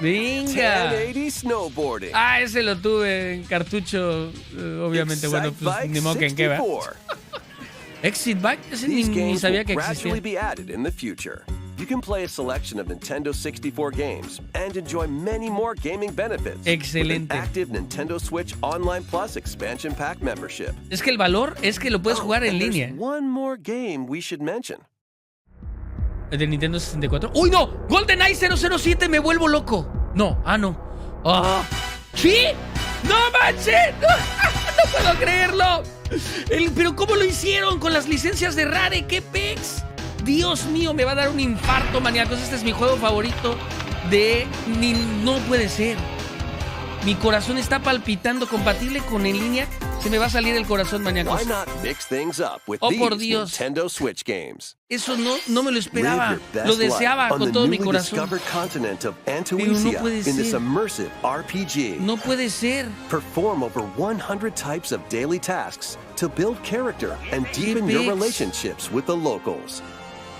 Venga. 1080 Snowboarding. Ah, ese lo tuve en cartucho, obviamente, bueno, Excite pues Bike ni modo que en qué va. 64. Exit Bike, ese These ni games sabía will que gradually existía. be added in the future. You can play a selection of Nintendo 64 games and enjoy many more gaming benefits. Excelente. With an active Nintendo Switch Online Plus expansion pack membership. Es que el valor es que lo puedes jugar en and there's línea. One more game we should mention. ¿El de Nintendo 64? ¡Uy, no! ¡GoldenEye 007! ¡Me vuelvo loco! No, no. Ah. ¿Sí? ¡No manches! ¡No puedo creerlo! Pero ¿cómo lo hicieron con las licencias de Rare? ¡Qué pex! Dios mío, me va a dar un infarto, maníacos. Este es mi juego favorito de... No puede ser. Mi corazón está palpitando. Compatible con en línea. Se me va a salir el corazón, maníacos. Why not mix things up with Oh, por these Dios. Nintendo Switch games? Eso no me lo esperaba. Live your best Lo deseaba life on con the todo mi newly corazón. discovered continent of Pero Antuisia no puede in this ser. immersive RPG. No puede ser. Perform over 100 types of daily tasks to build character and deepen your pex. relationships with the locals.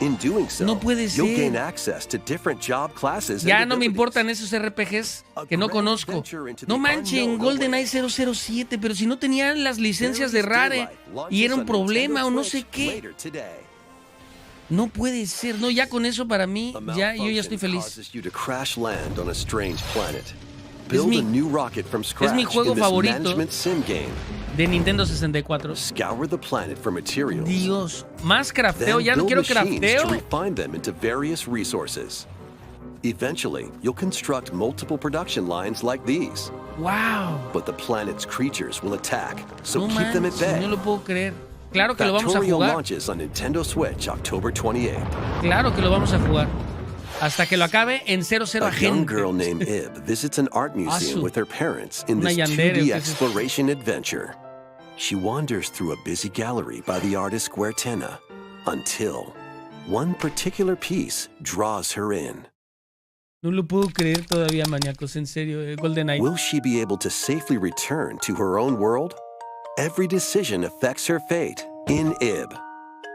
In doing so, No puede you'll ser. gain access to different job classes Ya and no me abilities. importan esos RPGs que no conozco. No manchen, GoldenEye 007, pero si no tenían las licencias de Rare y era un problema o no sé qué. No puede ser. No, ya con eso para mí, ya yo ya estoy feliz. Causes you to crash land on a strange planet. Es Build mi- a new rocket from scratch mi juego in this favorito. management sim game. De Nintendo 64. Scour the planet for materials. Dios, más crafteo, Then ya no build quiero machines crafteo. to refine them into various resources. Eventually, you'll construct multiple production lines like these. Wow. But the planet's creatures will attack, so No keep them at manches, no bay. lo puedo creer. Claro que lo vamos a Factorio jugar. launches on Nintendo Switch October 28th. Claro que lo vamos a jugar. Hasta que lo acabe en 00 A young Agente. girl named Ib visits an art museum Asu. with her parents in Una this yandere, 2D ¿qué es eso? exploration adventure. She wanders through a busy gallery by the artist Guertena until one particular piece draws her in. No lo puedo creer todavía, maníacos, en serio, GoldenEye. Will she be able to safely return to her own world? Every decision affects her fate in Ib.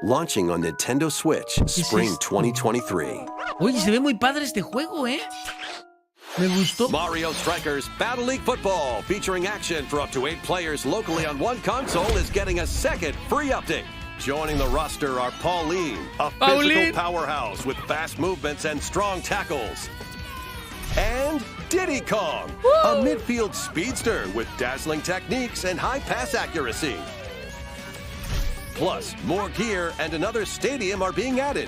Launching on Nintendo Switch Spring esto? 2023. Oye, se ve muy padre este juego, ¿eh? Me gustó. Mario Strikers Battle League Football, featuring action for up to 8 players locally on one console, is getting a second free update. Joining the roster are Pauline, a Pauline. physical powerhouse with fast movements and strong tackles. And Diddy Kong, a midfield speedster with dazzling techniques and high pass accuracy. Plus, more gear and another stadium are being added.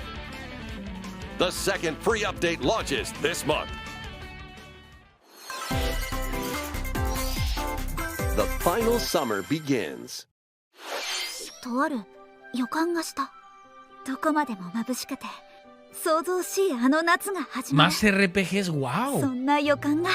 The second free update launches this month. The final summer begins. とある予感がした。どこまでも眩しくて想像しいあの夏が始まる。 Más RPGs, そ wow. んな予感が。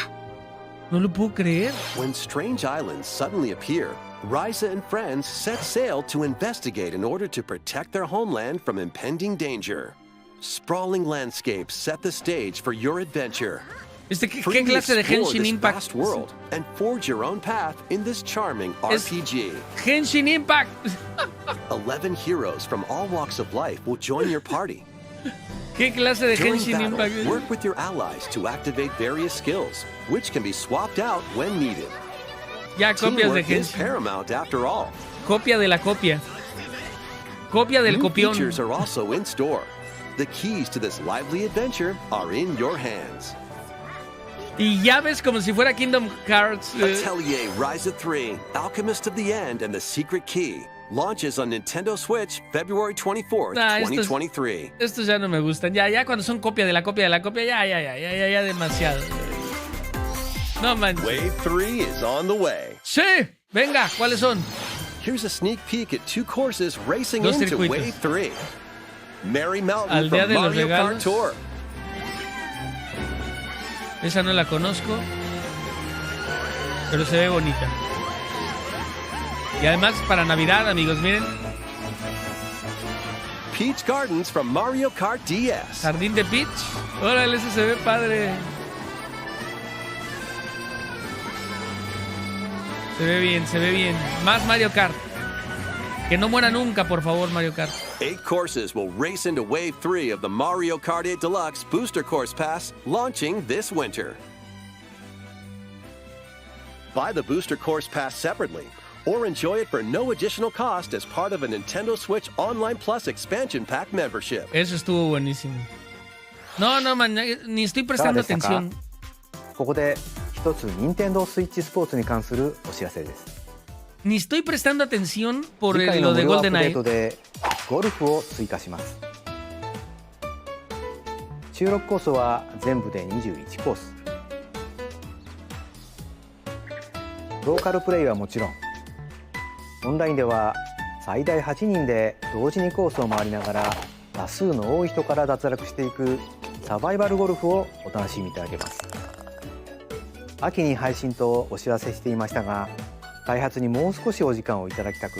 No lo puedo creer. When strange islands suddenly appear, Ryza and friends set sail to investigate in order to protect their homeland from impending danger. Sprawling landscapes set the stage for your adventure. ¿Qué Freely clase de explore Genshin this Impact? vast world and forge your own path in this charming Es- RPG. Genshin Impact. 11 heroes from all walks of life will join your party. ¿Qué clase de During Genshin battle, Impact? work with your allies to activate various skills, which can be swapped out when needed. Ya, copias de Teamwork is Genshin. paramount after all. Copia de la copia. Copia del New copión. features are also in store. The keys to this lively adventure are in your hands. Y llaves como si fuera Kingdom Hearts. Atelier Ryza 3, Alchemist of the End, and the Secret Key launches on Nintendo Switch February 24th, Nah, estos- 2023. Estos ya no me gustan. Ya cuando son copia de la copia de la copia, ya demasiado. No manches. Wave 3 is on the way. Sí, venga, ¿cuáles son? Here's a sneak peek at 2 courses racing Dos into circuitos. Wave 3. Merry Mountain Aldea from de los Mario Kart regalos. Tour. Esa no la conozco, pero se ve bonita. Y además para Navidad, amigos, miren. Peach Gardens from Mario Kart DS. Jardín de Peach. Órale, ese se ve padre. Se ve bien, se ve bien. Más Mario Kart. Que no muera nunca, por favor, Mario Kart. 8 courses will race into Wave 3 of the Mario Kart 8 Deluxe Booster Course Pass, launching this winter. Buy the Booster Course Pass separately, or enjoy it for no additional cost as part of a Nintendo Switch Online Plus Expansion Pack membership. Eso estuvo buenísimo. No, man, ni estoy prestando atención. ここで一つ任天堂スイッチスポーツに関するお知らせです。 Ni estoy prestando atención por 次回 lo の無 de 料アップデー GoldenEye. トでゴルフを追加します。収録コースは全部で21コース。ローカルプレイはもちろん、オンラインでは最大8人で同時にコースを回りながら打数の多い人から脱落していくサバイバルゴルフをお楽しみいただけます。秋に配信とお知らせしていましたが、開発にもう少しお時間をいただきたく、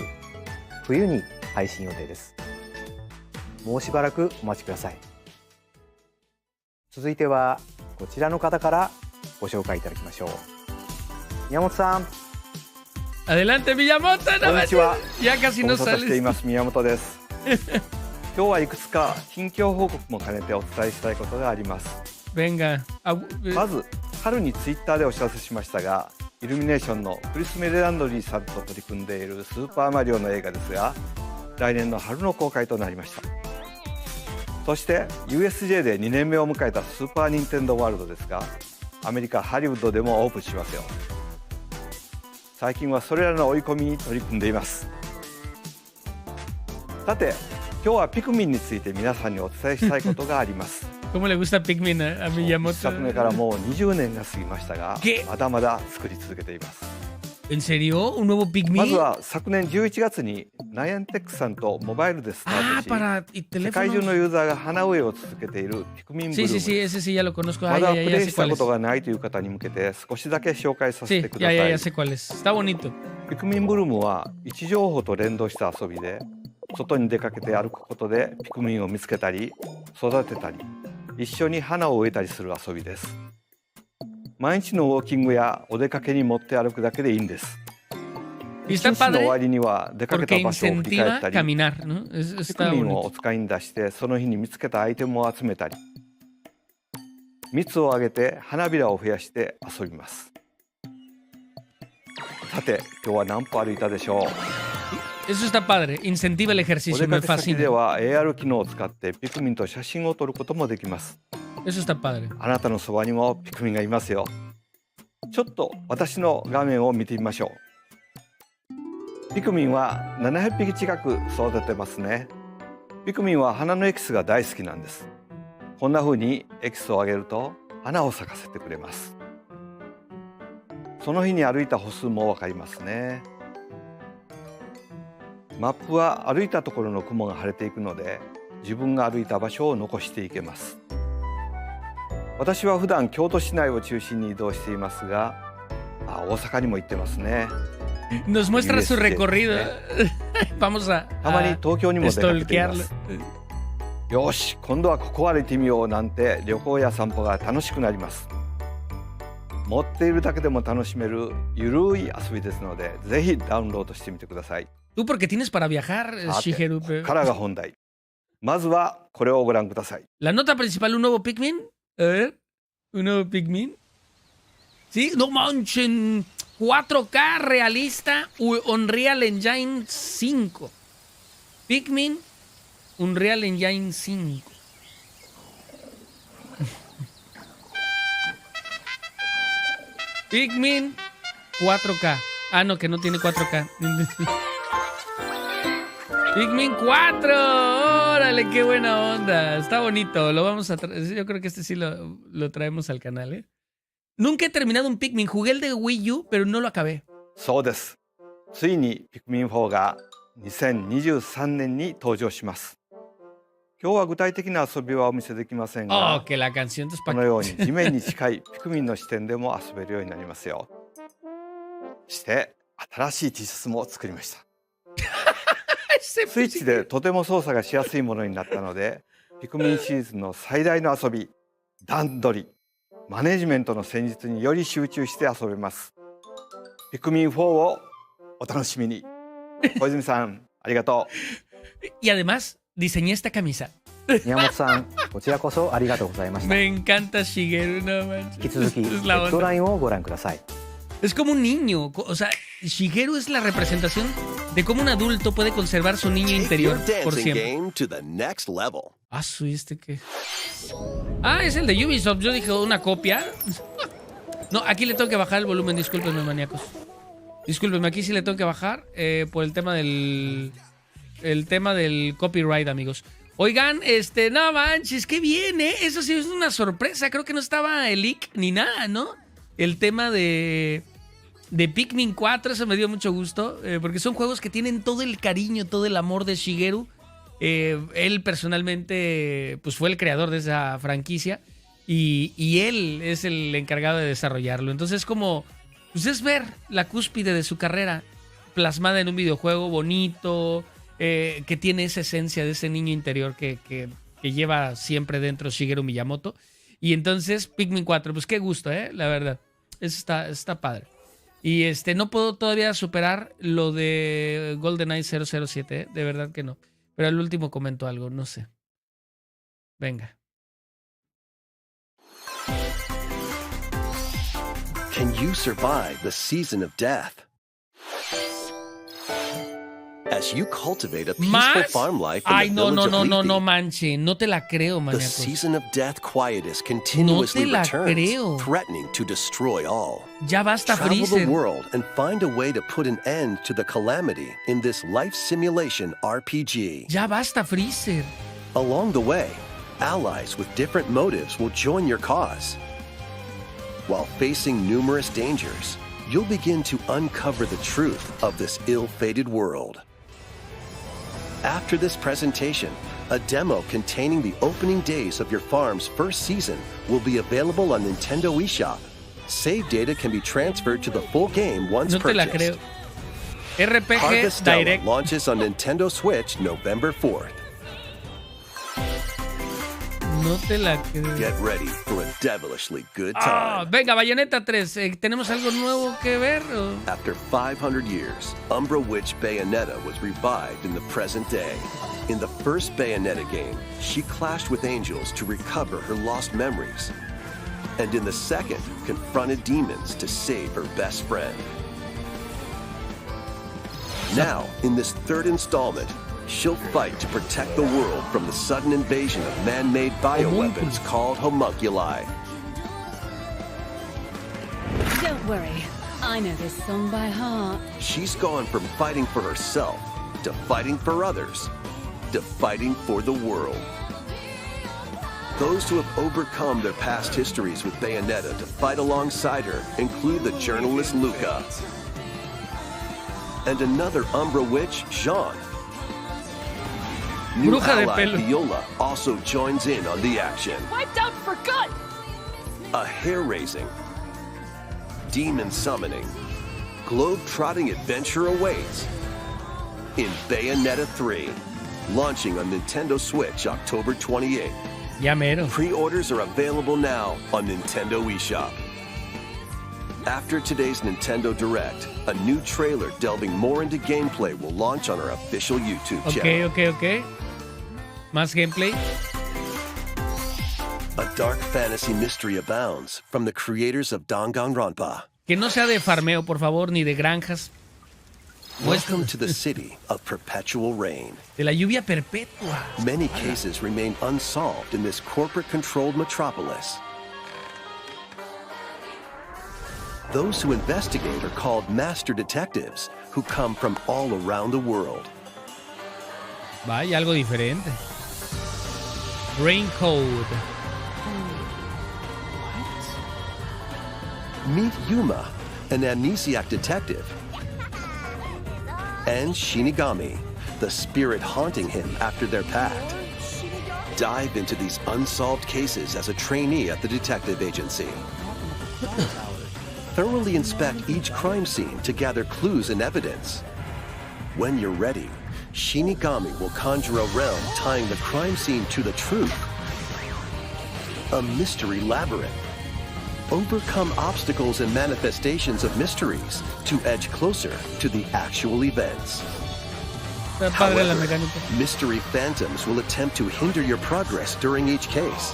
冬に配信予定です。もうしばらくお待ちください。続いてはこちらの方からご紹介いただきましょう。宮本さん。 Adelante, Miyamoto. こんにちは。 Ya casi ご no 無沙汰してい sales. ます宮本です。今日はいくつか近況報告も兼ねてお伝えしたいことがあります。 Venga. まず春にツイッターでお知らせしましたが、イルミネーションのクリス・メレランドリーさんと取り組んでいるスーパーマリオの映画ですが、来年の春の公開となりました。そして USJ で2年目を迎えたスーパーニンテンドーワールドですが、アメリカハリウッドでもオープンしますよ。最近はそれらの追い込みに取り組んでいます。さて、今日はピクミンについて皆さんにお伝えしたいことがあります。 ¿Cómo le gusta Pikmin a 一 Miyamoto? 作目からもう20年が過ぎましたが、まだまだ作り続けています。 ¿En serio? ¿Un nuevo まず Pikmin? は昨年11月にナイアンテックさんとモバイルでスター Ah, トし、 para 世界中 teléfonos. のユーザーが花植えを続けているピクミンブルー Sí, ム sí, で sí, す。 ese sí ya lo conozco. ま Ah, だ ya, プ ya, レ ya イ sé した cuál こ es. とがないという方に向けて少しだけ紹介させ Sí, てく ya, だ ya, さ ya い。 sé cuál es. Está bonito. ピクミンブルームは位置情報と連動した遊びで、外に出かけて歩くことでピクミンを見つけたり育てたり、一緒に花を植えたりする遊びです。毎日のウォーキングやお出かけに持って歩くだけでいいんです。 Y 一 está 日の終 padre わりには出かけ porque た場所を振り返 incentiva ったり、 caminar, ¿no? ピク Está ミンを bonito. お使いに出してその日に見つけたアイテムを集めたり、蜜をあげて花びらを増やして遊びます。さて、今日は何歩歩いたでしょう。 Eso está padre. Incentiva el お ejercicio. 出 Me かけ先 fascina. では AR 機能を使ってピクミンと写真を撮ることもできます。 Eso está padre. あなたのそばにもピクミンがいますよ。ちょっと私の画面を見てみましょう。ピクミンは700匹近く育ててますね。ピクミンは花のエキスが大好きなんです。こんな風にエキスをあげると花を咲かせてくれます。その日に歩いた歩数もわかりますね。マップは歩いたところの雲が晴れていくので、自分が歩いた場所を残していけます。私は普段京都市内を中心に移動していますが、大阪にも行ってますね。 Nos muestra su recorrido. Vamos a たまに東京にも出かけていま stalkearlo. す。よし、今度はここ歩いてみようなんて旅行や散歩が楽しくなります。持っているだけでも楽しめるゆるい遊びですので、ぜひダウンロードしてみてください。 Tú porque tienes para viajar, さて、 Shigeru. ここからが本題。まずはこれをご覧ください。 La nota principal, un nuevo Pikmin. A ver. Un nuevo Pikmin. Sí, no manchen. 4K realista Unreal Engine 5. Pikmin Unreal Engine 5. Pikmin 4K. Ah, no, que no tiene 4K. Pikmin 4. Órale, qué buena onda. Está bonito. Lo vamos a yo creo que este sí lo traemos al canal, ¿eh? Nunca he terminado un Pikmin. Jugué el de Wii U, pero no lo acabé. そうです。ついにピクミン4が2023年に登場します。今日は具体的な遊びはお見せできませんが、 Oh, que la canción es このように地面に近いピクミンの視点でも遊べるようになりますよ。そして新しい T シャツも作りました。スイッチでとても操作がしやすいものになったので、ピクミンシリーズの最大の遊び、段取り、マネジメントの戦術により集中して遊べます。ピクミン4をお楽しみに。小泉さん、ありがとう。Y además, diseñé esta camisa. 宮本さん、こちらこそありがとうございました。 Me encanta Shigeru, no manches. 引き続き、ヘ Es la ッド onda. ラインをご覧ください。 Es como un niño. O sea, Shigeru es la representación de cómo un adulto puede conservar su niño interior por siempre. Game to the next level. Ah, ¿este qué? Ah, es el de Ubisoft. Yo dije una copia. No, aquí le tengo que bajar el volumen. Discúlpenme, maníacos. Discúlpenme, aquí sí le tengo que bajar por el tema del... El tema del copyright, amigos. Oigan, no manches, qué bien, ¿eh? Eso sí es una sorpresa. Creo que no estaba el leak ni nada, ¿no? El tema de Pikmin 4, eso me dio mucho gusto. Porque son juegos que tienen todo el cariño, todo el amor de Shigeru. Él personalmente, pues fue el creador de esa franquicia. Y él es el encargado de desarrollarlo. Entonces, como... Pues es ver la cúspide de su carrera plasmada en un videojuego bonito, que tiene esa esencia de ese niño interior que lleva siempre dentro Shigeru Miyamoto. Y entonces, Pikmin 4, pues qué gusto, la verdad. Eso está padre. Y no puedo todavía superar lo de GoldenEye 007, de verdad que no. Pero al último comento algo, no sé. Venga. Can you survive the season of death? As you cultivate a peaceful farm life in Ay, the no, village no, of no, Leafy, no manche. No te la creo, the maníacos. season of death quietus continuously No te la returns, creo. threatening to destroy all. Ya basta, Travel the Freezer. world and find a way to put an end to the calamity in this life simulation RPG. Ya basta, Freezer. Along the way, allies with different motives will join your cause. While facing numerous dangers, you'll begin to uncover the truth of this ill-fated world. After this presentation, a demo containing the opening days of your farm's first season will be available on Nintendo eShop. Save data can be transferred to the full game once No te la purchased. creo. RPG Harvestella Direct. launches on Nintendo Switch November 4th. No te la creo. Get ready for a devilishly good Ah, time. venga, Bayonetta 3. ¿Tenemos algo nuevo que ver? ¿O? After 500 years, Umbra Witch Bayonetta was revived in the present day. In the first Bayonetta game, she clashed with angels to recover her lost memories. And in the second, confronted demons to save her best friend. Now, in this third installment, she'll fight to protect the world from the sudden invasion of man-made bioweapons called homunculi. Don't worry, I know this song by heart. She's gone from fighting for herself to fighting for others to fighting for the world. Those who have overcome their past histories with Bayonetta to fight alongside her include the journalist Luca and another Umbra witch, Jean. New Bruja de ally pelo. Viola also joins in on the action. Wiped out for good! A hair-raising, demon summoning, globe-trotting adventure awaits in Bayonetta 3, launching on Nintendo Switch October 28th. Ya mero. Pre-orders are available now on Nintendo eShop. After today's Nintendo Direct, a new trailer delving more into gameplay will launch on our official YouTube channel. Ok. Más gameplay. A dark fantasy mystery abounds from the creators of Danganronpa. Que no sea de farmeo, por favor, ni de granjas. Welcome to the city of perpetual rain. De la lluvia perpetua. Many cases remain unsolved in this corporate-controlled metropolis. Those who investigate are called master detectives, who come from all around the world. Vaya, algo diferente. Rain Code. Meet Yuma, an amnesiac detective, and Shinigami, the spirit haunting him after their pact. Dive into these unsolved cases as a trainee at the detective agency. Thoroughly inspect each crime scene to gather clues and evidence. When you're ready, Shinigami will conjure a realm tying the crime scene to the truth. A mystery labyrinth. Overcome obstacles and manifestations of mysteries to edge closer to the actual events. However, mystery phantoms will attempt to hinder your progress during each case.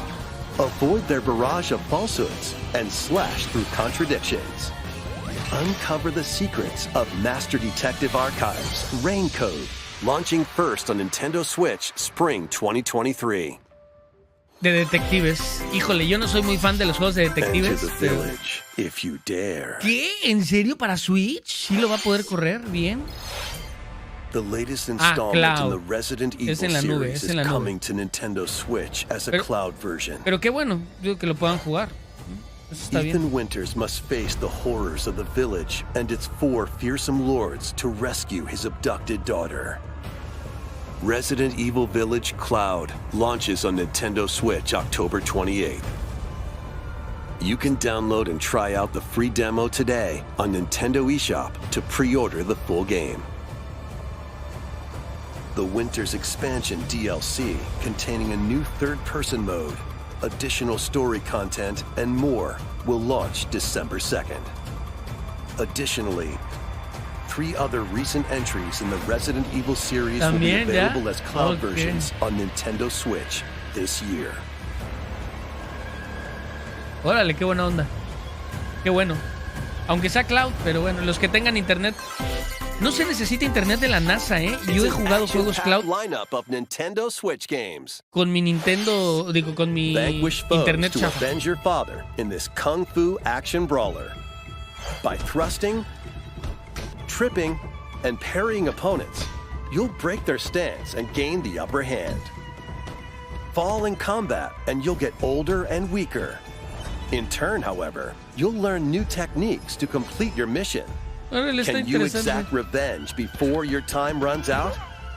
Avoid their barrage of falsehoods and slash through contradictions. Uncover the secrets of Master Detective Archives Rain Code, launching first on Nintendo Switch Spring 2023. De detectives. Híjole, yo no soy muy fan de los juegos de detectives. Enter the village, if you dare. ¿Qué? ¿En serio para Switch? ¿Sí lo va a poder correr bien? The latest installment in the Cloud. Resident Evil series is coming to Nintendo Switch as a cloud version. Pero qué bueno, digo que lo puedan jugar. Eso está bien. Ethan Winters must face the horrors of the village and its 4 fearsome lords to rescue his abducted daughter. Resident Evil Village Cloud launches on Nintendo Switch October 28th. You can download and try out the free demo today on Nintendo eShop to pre-order the full game. The Winter's Expansion DLC, containing a new third-person mode, additional story content, and more, will launch December 2nd. Additionally, 3 other recent entries in the Resident Evil series will be available as cloud versions on Nintendo Switch this year. Órale, qué buena onda. Qué bueno. Aunque sea cloud, pero bueno, los que tengan internet. No se necesita internet de la NASA, ¿eh? Yo he jugado juegos cloud con mi Nintendo, digo, con mi internet chafa. Avenge your father in this kung fu action brawler by thrusting, tripping, and parrying opponents. You'll break their stance and gain the upper hand. Fall in combat and you'll get older and weaker. In turn, however, you'll learn new techniques to complete your mission. Can you exact revenge before your time runs out?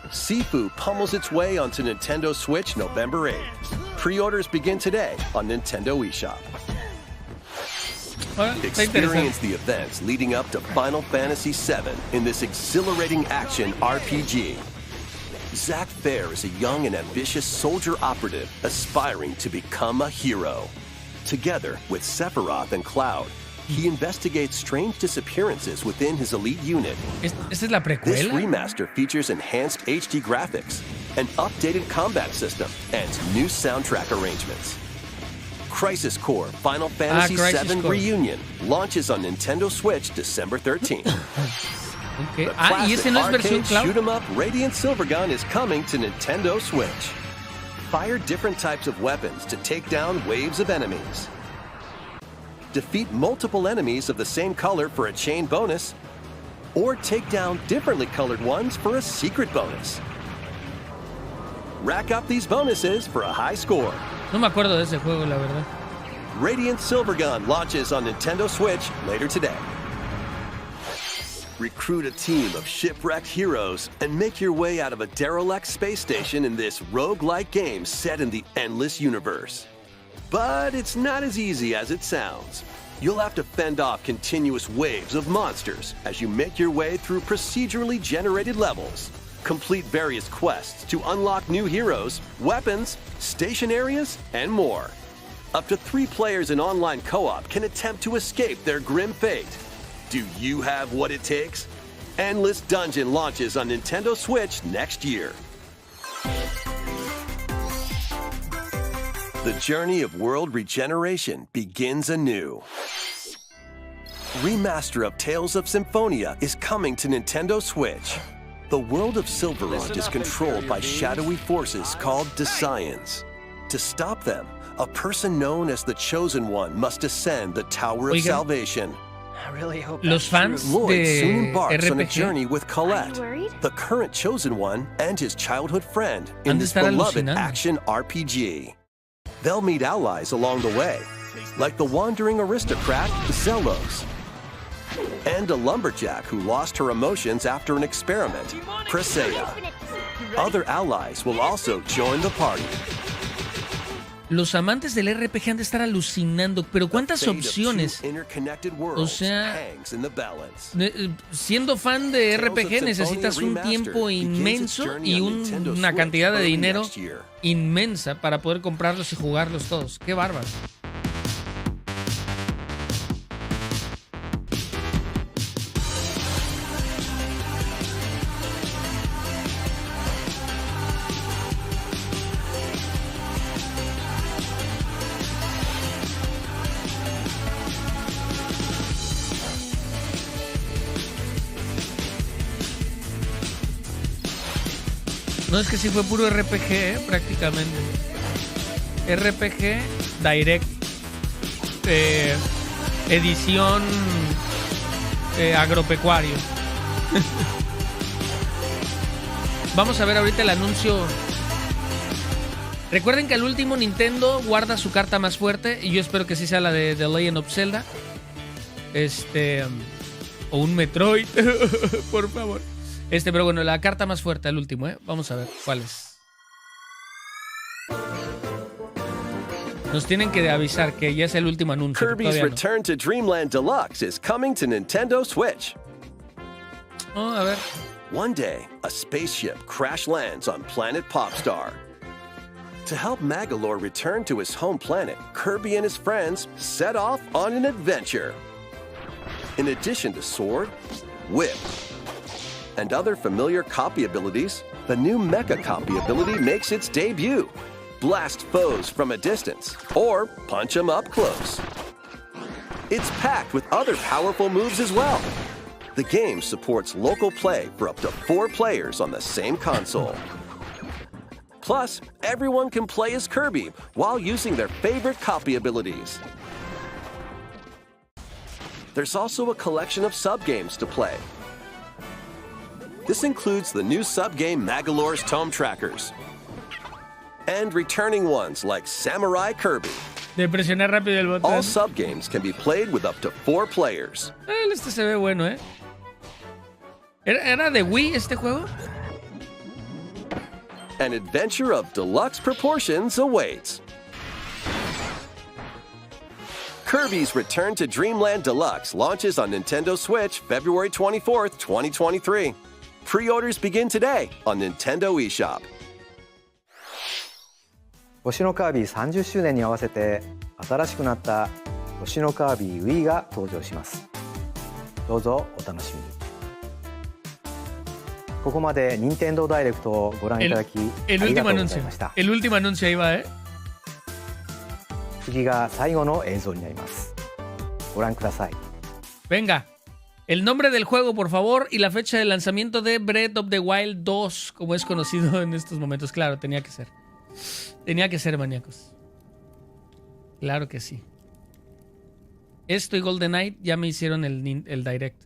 Sifu pummels its way onto Nintendo Switch November 8th. Pre-orders begin today on Nintendo eShop. Experience the events leading up to Final Fantasy VII in this exhilarating action RPG. Zack Fair is a young and ambitious soldier operative aspiring to become a hero. Together with Sephiroth and Cloud, he investigates strange disappearances within his elite unit. ¿Esta es la precuela? This remaster features enhanced HD graphics, an updated combat system, and new soundtrack arrangements. Crisis Core Final Fantasy VII Reunion launches on Nintendo Switch December 13th. Okay. The classic ¿y ese no es versión arcade cloud? shoot-'em up Radiant Silvergun is coming to Nintendo Switch. Fire different types of weapons to take down waves of enemies. Defeat multiple enemies of the same color for a chain bonus, or take down differently colored ones for a secret bonus. Rack up these bonuses for a high score. No me acuerdo de ese juego, la verdad. Radiant Silvergun launches on Nintendo Switch later today. Recruit a team of shipwrecked heroes and make your way out of a derelict space station in this roguelike game set in the endless universe. But it's not as easy as it sounds. You'll have to fend off continuous waves of monsters as you make your way through procedurally generated levels. Complete various quests to unlock new heroes, weapons, station areas, and more. Up to 3 players in online co-op can attempt to escape their grim fate. Do you have what it takes? Endless Dungeon launches on Nintendo Switch next year. The journey of world regeneration begins anew. Remaster of Tales of Symphonia is coming to Nintendo Switch. The world of Silverrun is controlled by shadowy forces called Desians. To stop them, a person known as the Chosen One must ascend the Tower of Salvation. I really hope Los fans Lloyd soon de embarks on a RPG journey with Colette, the current Chosen One, and his childhood friend in this beloved action RPG. They'll meet allies along the way, like the wandering aristocrat Zelos, and a lumberjack who lost her emotions after an experiment, Presea. Other allies will also join the party. Los amantes del RPG han de estar alucinando, pero ¿cuántas opciones? O sea, siendo fan de RPG necesitas un tiempo inmenso y una cantidad de dinero inmensa para poder comprarlos y jugarlos todos. ¡Qué bárbaro! No, es que sí fue puro RPG, prácticamente. RPG, Direct, edición agropecuario. Vamos a ver ahorita el anuncio. Recuerden que al último Nintendo guarda su carta más fuerte, y yo espero que sí sea la de The Legend of Zelda. O un Metroid, por favor. Pero bueno, la carta más fuerte al último, ¿eh? Vamos a ver cuál es. Nos tienen que avisar que ya es el último anuncio. Kirby's Return to Dreamland Deluxe is coming to Nintendo Switch. Oh, a ver. One day, a spaceship crash lands on planet Popstar. To help Magolor return to his home planet, Kirby and his friends set off on an adventure. In addition to sword, whip, and other familiar copy abilities, the new Mecha copy ability makes its debut. Blast foes from a distance, or punch them up close. It's packed with other powerful moves as well. The game supports local play for up to 4 players on the same console. Plus, everyone can play as Kirby while using their favorite copy abilities. There's also a collection of sub-games to play. This includes the new sub-game Magolor's Tome Trackers, and returning ones like Samurai Kirby. De presionar rápido el botón. All sub-games can be played with up to 4 players. Este se ve bueno, ¿eh? ¿Era de Wii este juego? An adventure of deluxe proportions awaits. Kirby's Return to Dreamland Deluxe launches on Nintendo Switch February 24th, 2023. Pre-orders begin today on Nintendo eShop. 星のカービィ30周年に合わせて新しくなった星のカービィ Wii が登場します。どうぞお楽しみに。ここまで Nintendo Direct をご覧いただきありがとうございました。El último anuncio ahí va, ¿eh? 次が最後の映像になります。ご覧ください。Venga. El nombre del juego, por favor, y la fecha de lanzamiento de Breath of the Wild 2, como es conocido en estos momentos. Claro, tenía que ser. Tenía que ser, maníacos. Claro que sí. Esto y GoldenEye ya me hicieron el direct.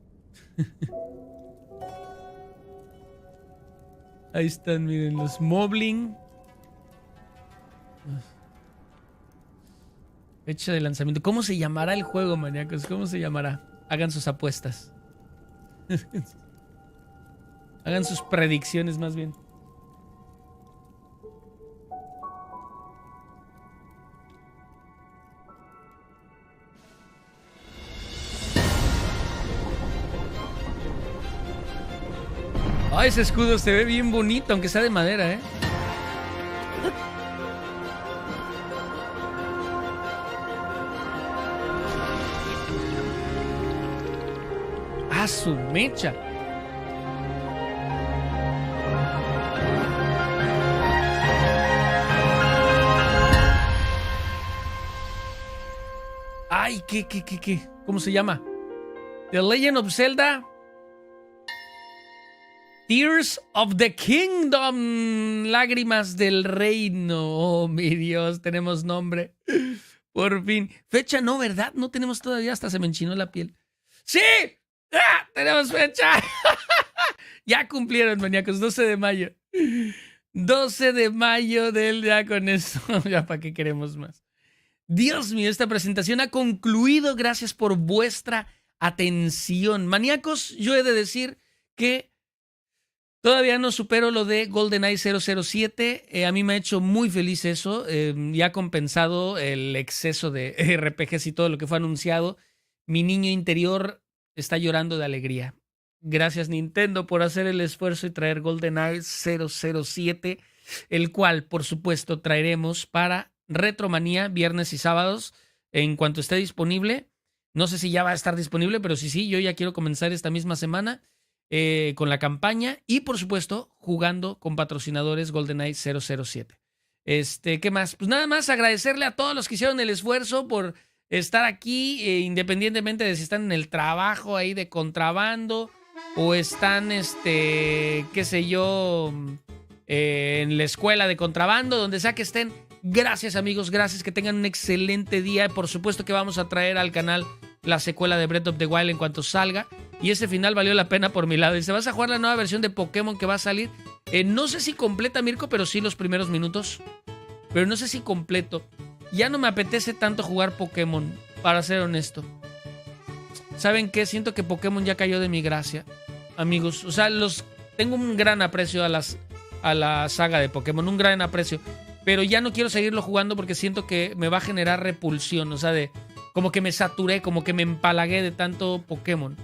Ahí están, miren, los Moblin. Fecha de lanzamiento. ¿Cómo se llamará el juego, maníacos? ¿Cómo se llamará? Hagan sus apuestas. Hagan sus predicciones más bien. Ay, ese escudo se ve bien bonito, aunque sea de madera, ¿eh? ¡Ah, su mecha! ¡Ay, qué! ¿Cómo se llama? The Legend of Zelda Tears of the Kingdom. Lágrimas del reino. Oh, mi Dios, tenemos nombre. Por fin. Fecha no, ¿verdad? No tenemos todavía, hasta se me enchinó la piel. ¡Sí! ¡Ah! ¡Tenemos fecha! Ya cumplieron, maníacos. 12 de mayo. 12 de mayo del ya con eso. Ya para qué queremos más. Dios mío, esta presentación ha concluido. Gracias por vuestra atención. Maníacos, yo he de decir que Todavía no supero lo de GoldenEye 007. A mí me ha hecho muy feliz eso. Ya ha compensado el exceso de RPGs y todo lo que fue anunciado. Mi niño interior está llorando de alegría. Gracias, Nintendo, por hacer el esfuerzo y traer GoldenEye 007, el cual, por supuesto, traeremos para Retromanía viernes y sábados en cuanto esté disponible. No sé si ya va a estar disponible, pero sí, yo ya quiero comenzar esta misma semana con la campaña y, por supuesto, jugando con patrocinadores GoldenEye 007. ¿Qué más? Pues nada más agradecerle a todos los que hicieron el esfuerzo por estar aquí, independientemente de si están en el trabajo ahí de contrabando o están, qué sé yo, en la escuela de contrabando, donde sea que estén. Gracias, amigos, gracias, que tengan un excelente día. Por supuesto que vamos a traer al canal la secuela de Breath of the Wild en cuanto salga. Y ese final valió la pena por mi lado. Dice, ¿vas a jugar la nueva versión de Pokémon que va a salir? No sé si completa, Mirko, pero sí los primeros minutos. Pero no sé si completo. Ya no me apetece tanto jugar Pokémon, para ser honesto. ¿Saben qué? Siento que Pokémon ya cayó de mi gracia, amigos. O sea, tengo un gran aprecio a la saga de Pokémon, un gran aprecio. Pero ya no quiero seguirlo jugando porque siento que me va a generar repulsión. O sea, como que me saturé, como que me empalagué de tanto Pokémon.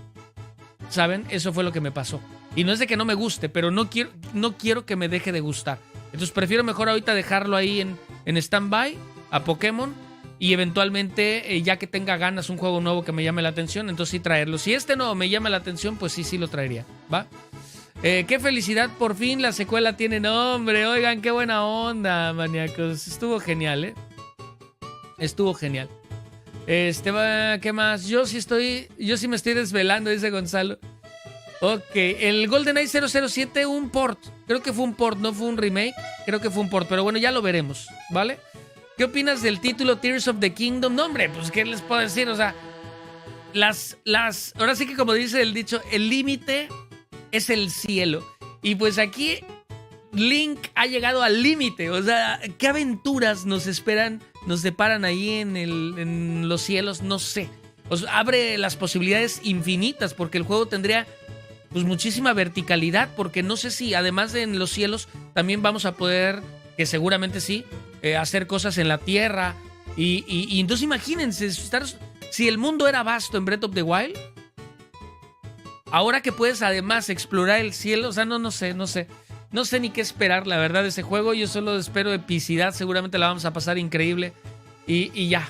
¿Saben? Eso fue lo que me pasó. Y no es de que no me guste, pero no quiero que me deje de gustar. Entonces prefiero mejor ahorita dejarlo ahí en stand-by a Pokémon. Y eventualmente, ya que tenga ganas un juego nuevo que me llame la atención, entonces sí traerlo. Si este no me llama la atención, pues sí lo traería. ¿Va? Qué felicidad, por fin la secuela tiene nombre. Oigan, qué buena onda, maníacos. Estuvo genial, ¿eh? Estuvo genial. ¿Qué más? Yo sí me estoy desvelando, dice Gonzalo. Ok, el GoldenEye 007, un port. Creo que fue un port, no fue un remake. Creo que fue un port, pero bueno, ya lo veremos, ¿vale? ¿Qué opinas del título Tears of the Kingdom? No, hombre, pues ¿qué les puedo decir? O sea, ahora sí que como dice el dicho, el límite es el cielo. Y pues aquí Link ha llegado al límite. O sea, ¿qué aventuras nos deparan ahí en los cielos? No sé. O sea, abre las posibilidades infinitas porque el juego tendría pues muchísima verticalidad, porque no sé si además de en los cielos también vamos a poder, que seguramente sí, hacer cosas en la tierra. Y entonces imagínense, si el mundo era vasto en Breath of the Wild, ahora que puedes además explorar el cielo, o sea, no sé ni qué esperar, la verdad, de ese juego. Yo solo espero epicidad, seguramente la vamos a pasar increíble. Y ya,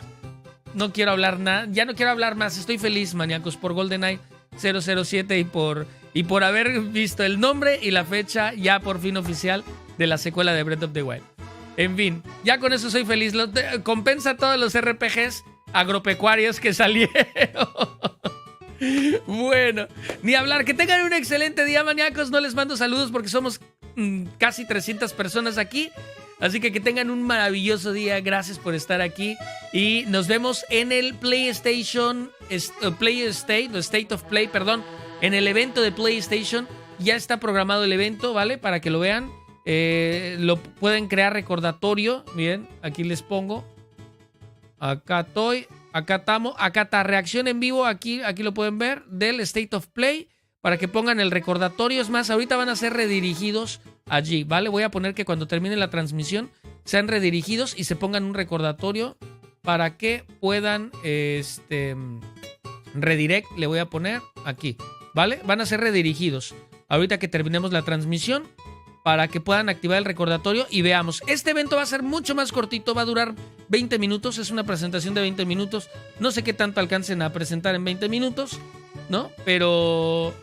no quiero hablar nada, ya no quiero hablar más. Estoy feliz, maníacos, por GoldenEye 007 y por haber visto el nombre y la fecha ya por fin oficial de la secuela de Breath of the Wild. En fin, ya con eso soy feliz. Compensa todos los RPGs agropecuarios que salieron. Bueno, ni hablar. Que tengan un excelente día, maníacos. No les mando saludos porque somos casi 300 personas aquí. Así que tengan un maravilloso día. Gracias por estar aquí. Y nos vemos en el PlayStation State of Play, perdón. En el evento de PlayStation. Ya está programado el evento, ¿vale? Para que lo vean. Lo pueden crear recordatorio. Miren, aquí les pongo. Acá estoy. Acá estamos. Acá está reacción en vivo. Aquí lo pueden ver. Del State of Play. Para que pongan el recordatorio. Es más, ahorita van a ser redirigidos allí, ¿vale? Voy a poner que cuando termine la transmisión sean redirigidos y se pongan un recordatorio para que puedan redirect, le voy a poner aquí, ¿vale? Van a ser redirigidos ahorita que terminemos la transmisión para que puedan activar el recordatorio y veamos. Este evento va a ser mucho más cortito, va a durar 20 minutos, es una presentación de 20 minutos. No sé qué tanto alcancen a presentar en 20 minutos, ¿no? Pero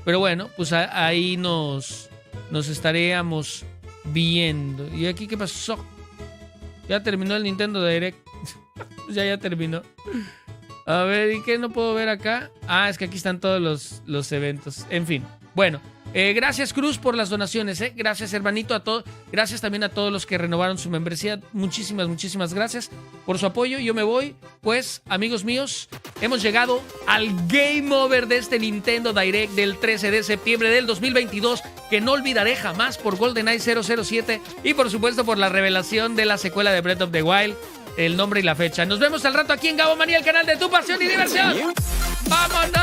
bueno, pues ahí nos estaríamos viendo. ¿Y aquí qué pasó? Ya terminó el Nintendo Direct. ya terminó. A ver, ¿y qué no puedo ver acá? Ah, es que aquí están todos los eventos. En fin, bueno. Gracias, Cruz, por las donaciones. Gracias, hermanito, a todos. Gracias también a todos los que renovaron su membresía. Muchísimas gracias por su apoyo. Yo me voy, pues, amigos míos, hemos llegado al Game Over de este Nintendo Direct del 13 de septiembre del 2022, que no olvidaré jamás por GoldenEye 007 y, por supuesto, por la revelación de la secuela de Breath of the Wild, el nombre y la fecha. Nos vemos al rato aquí en Gabo Manía, el canal de tu pasión y diversión. ¡Vámonos!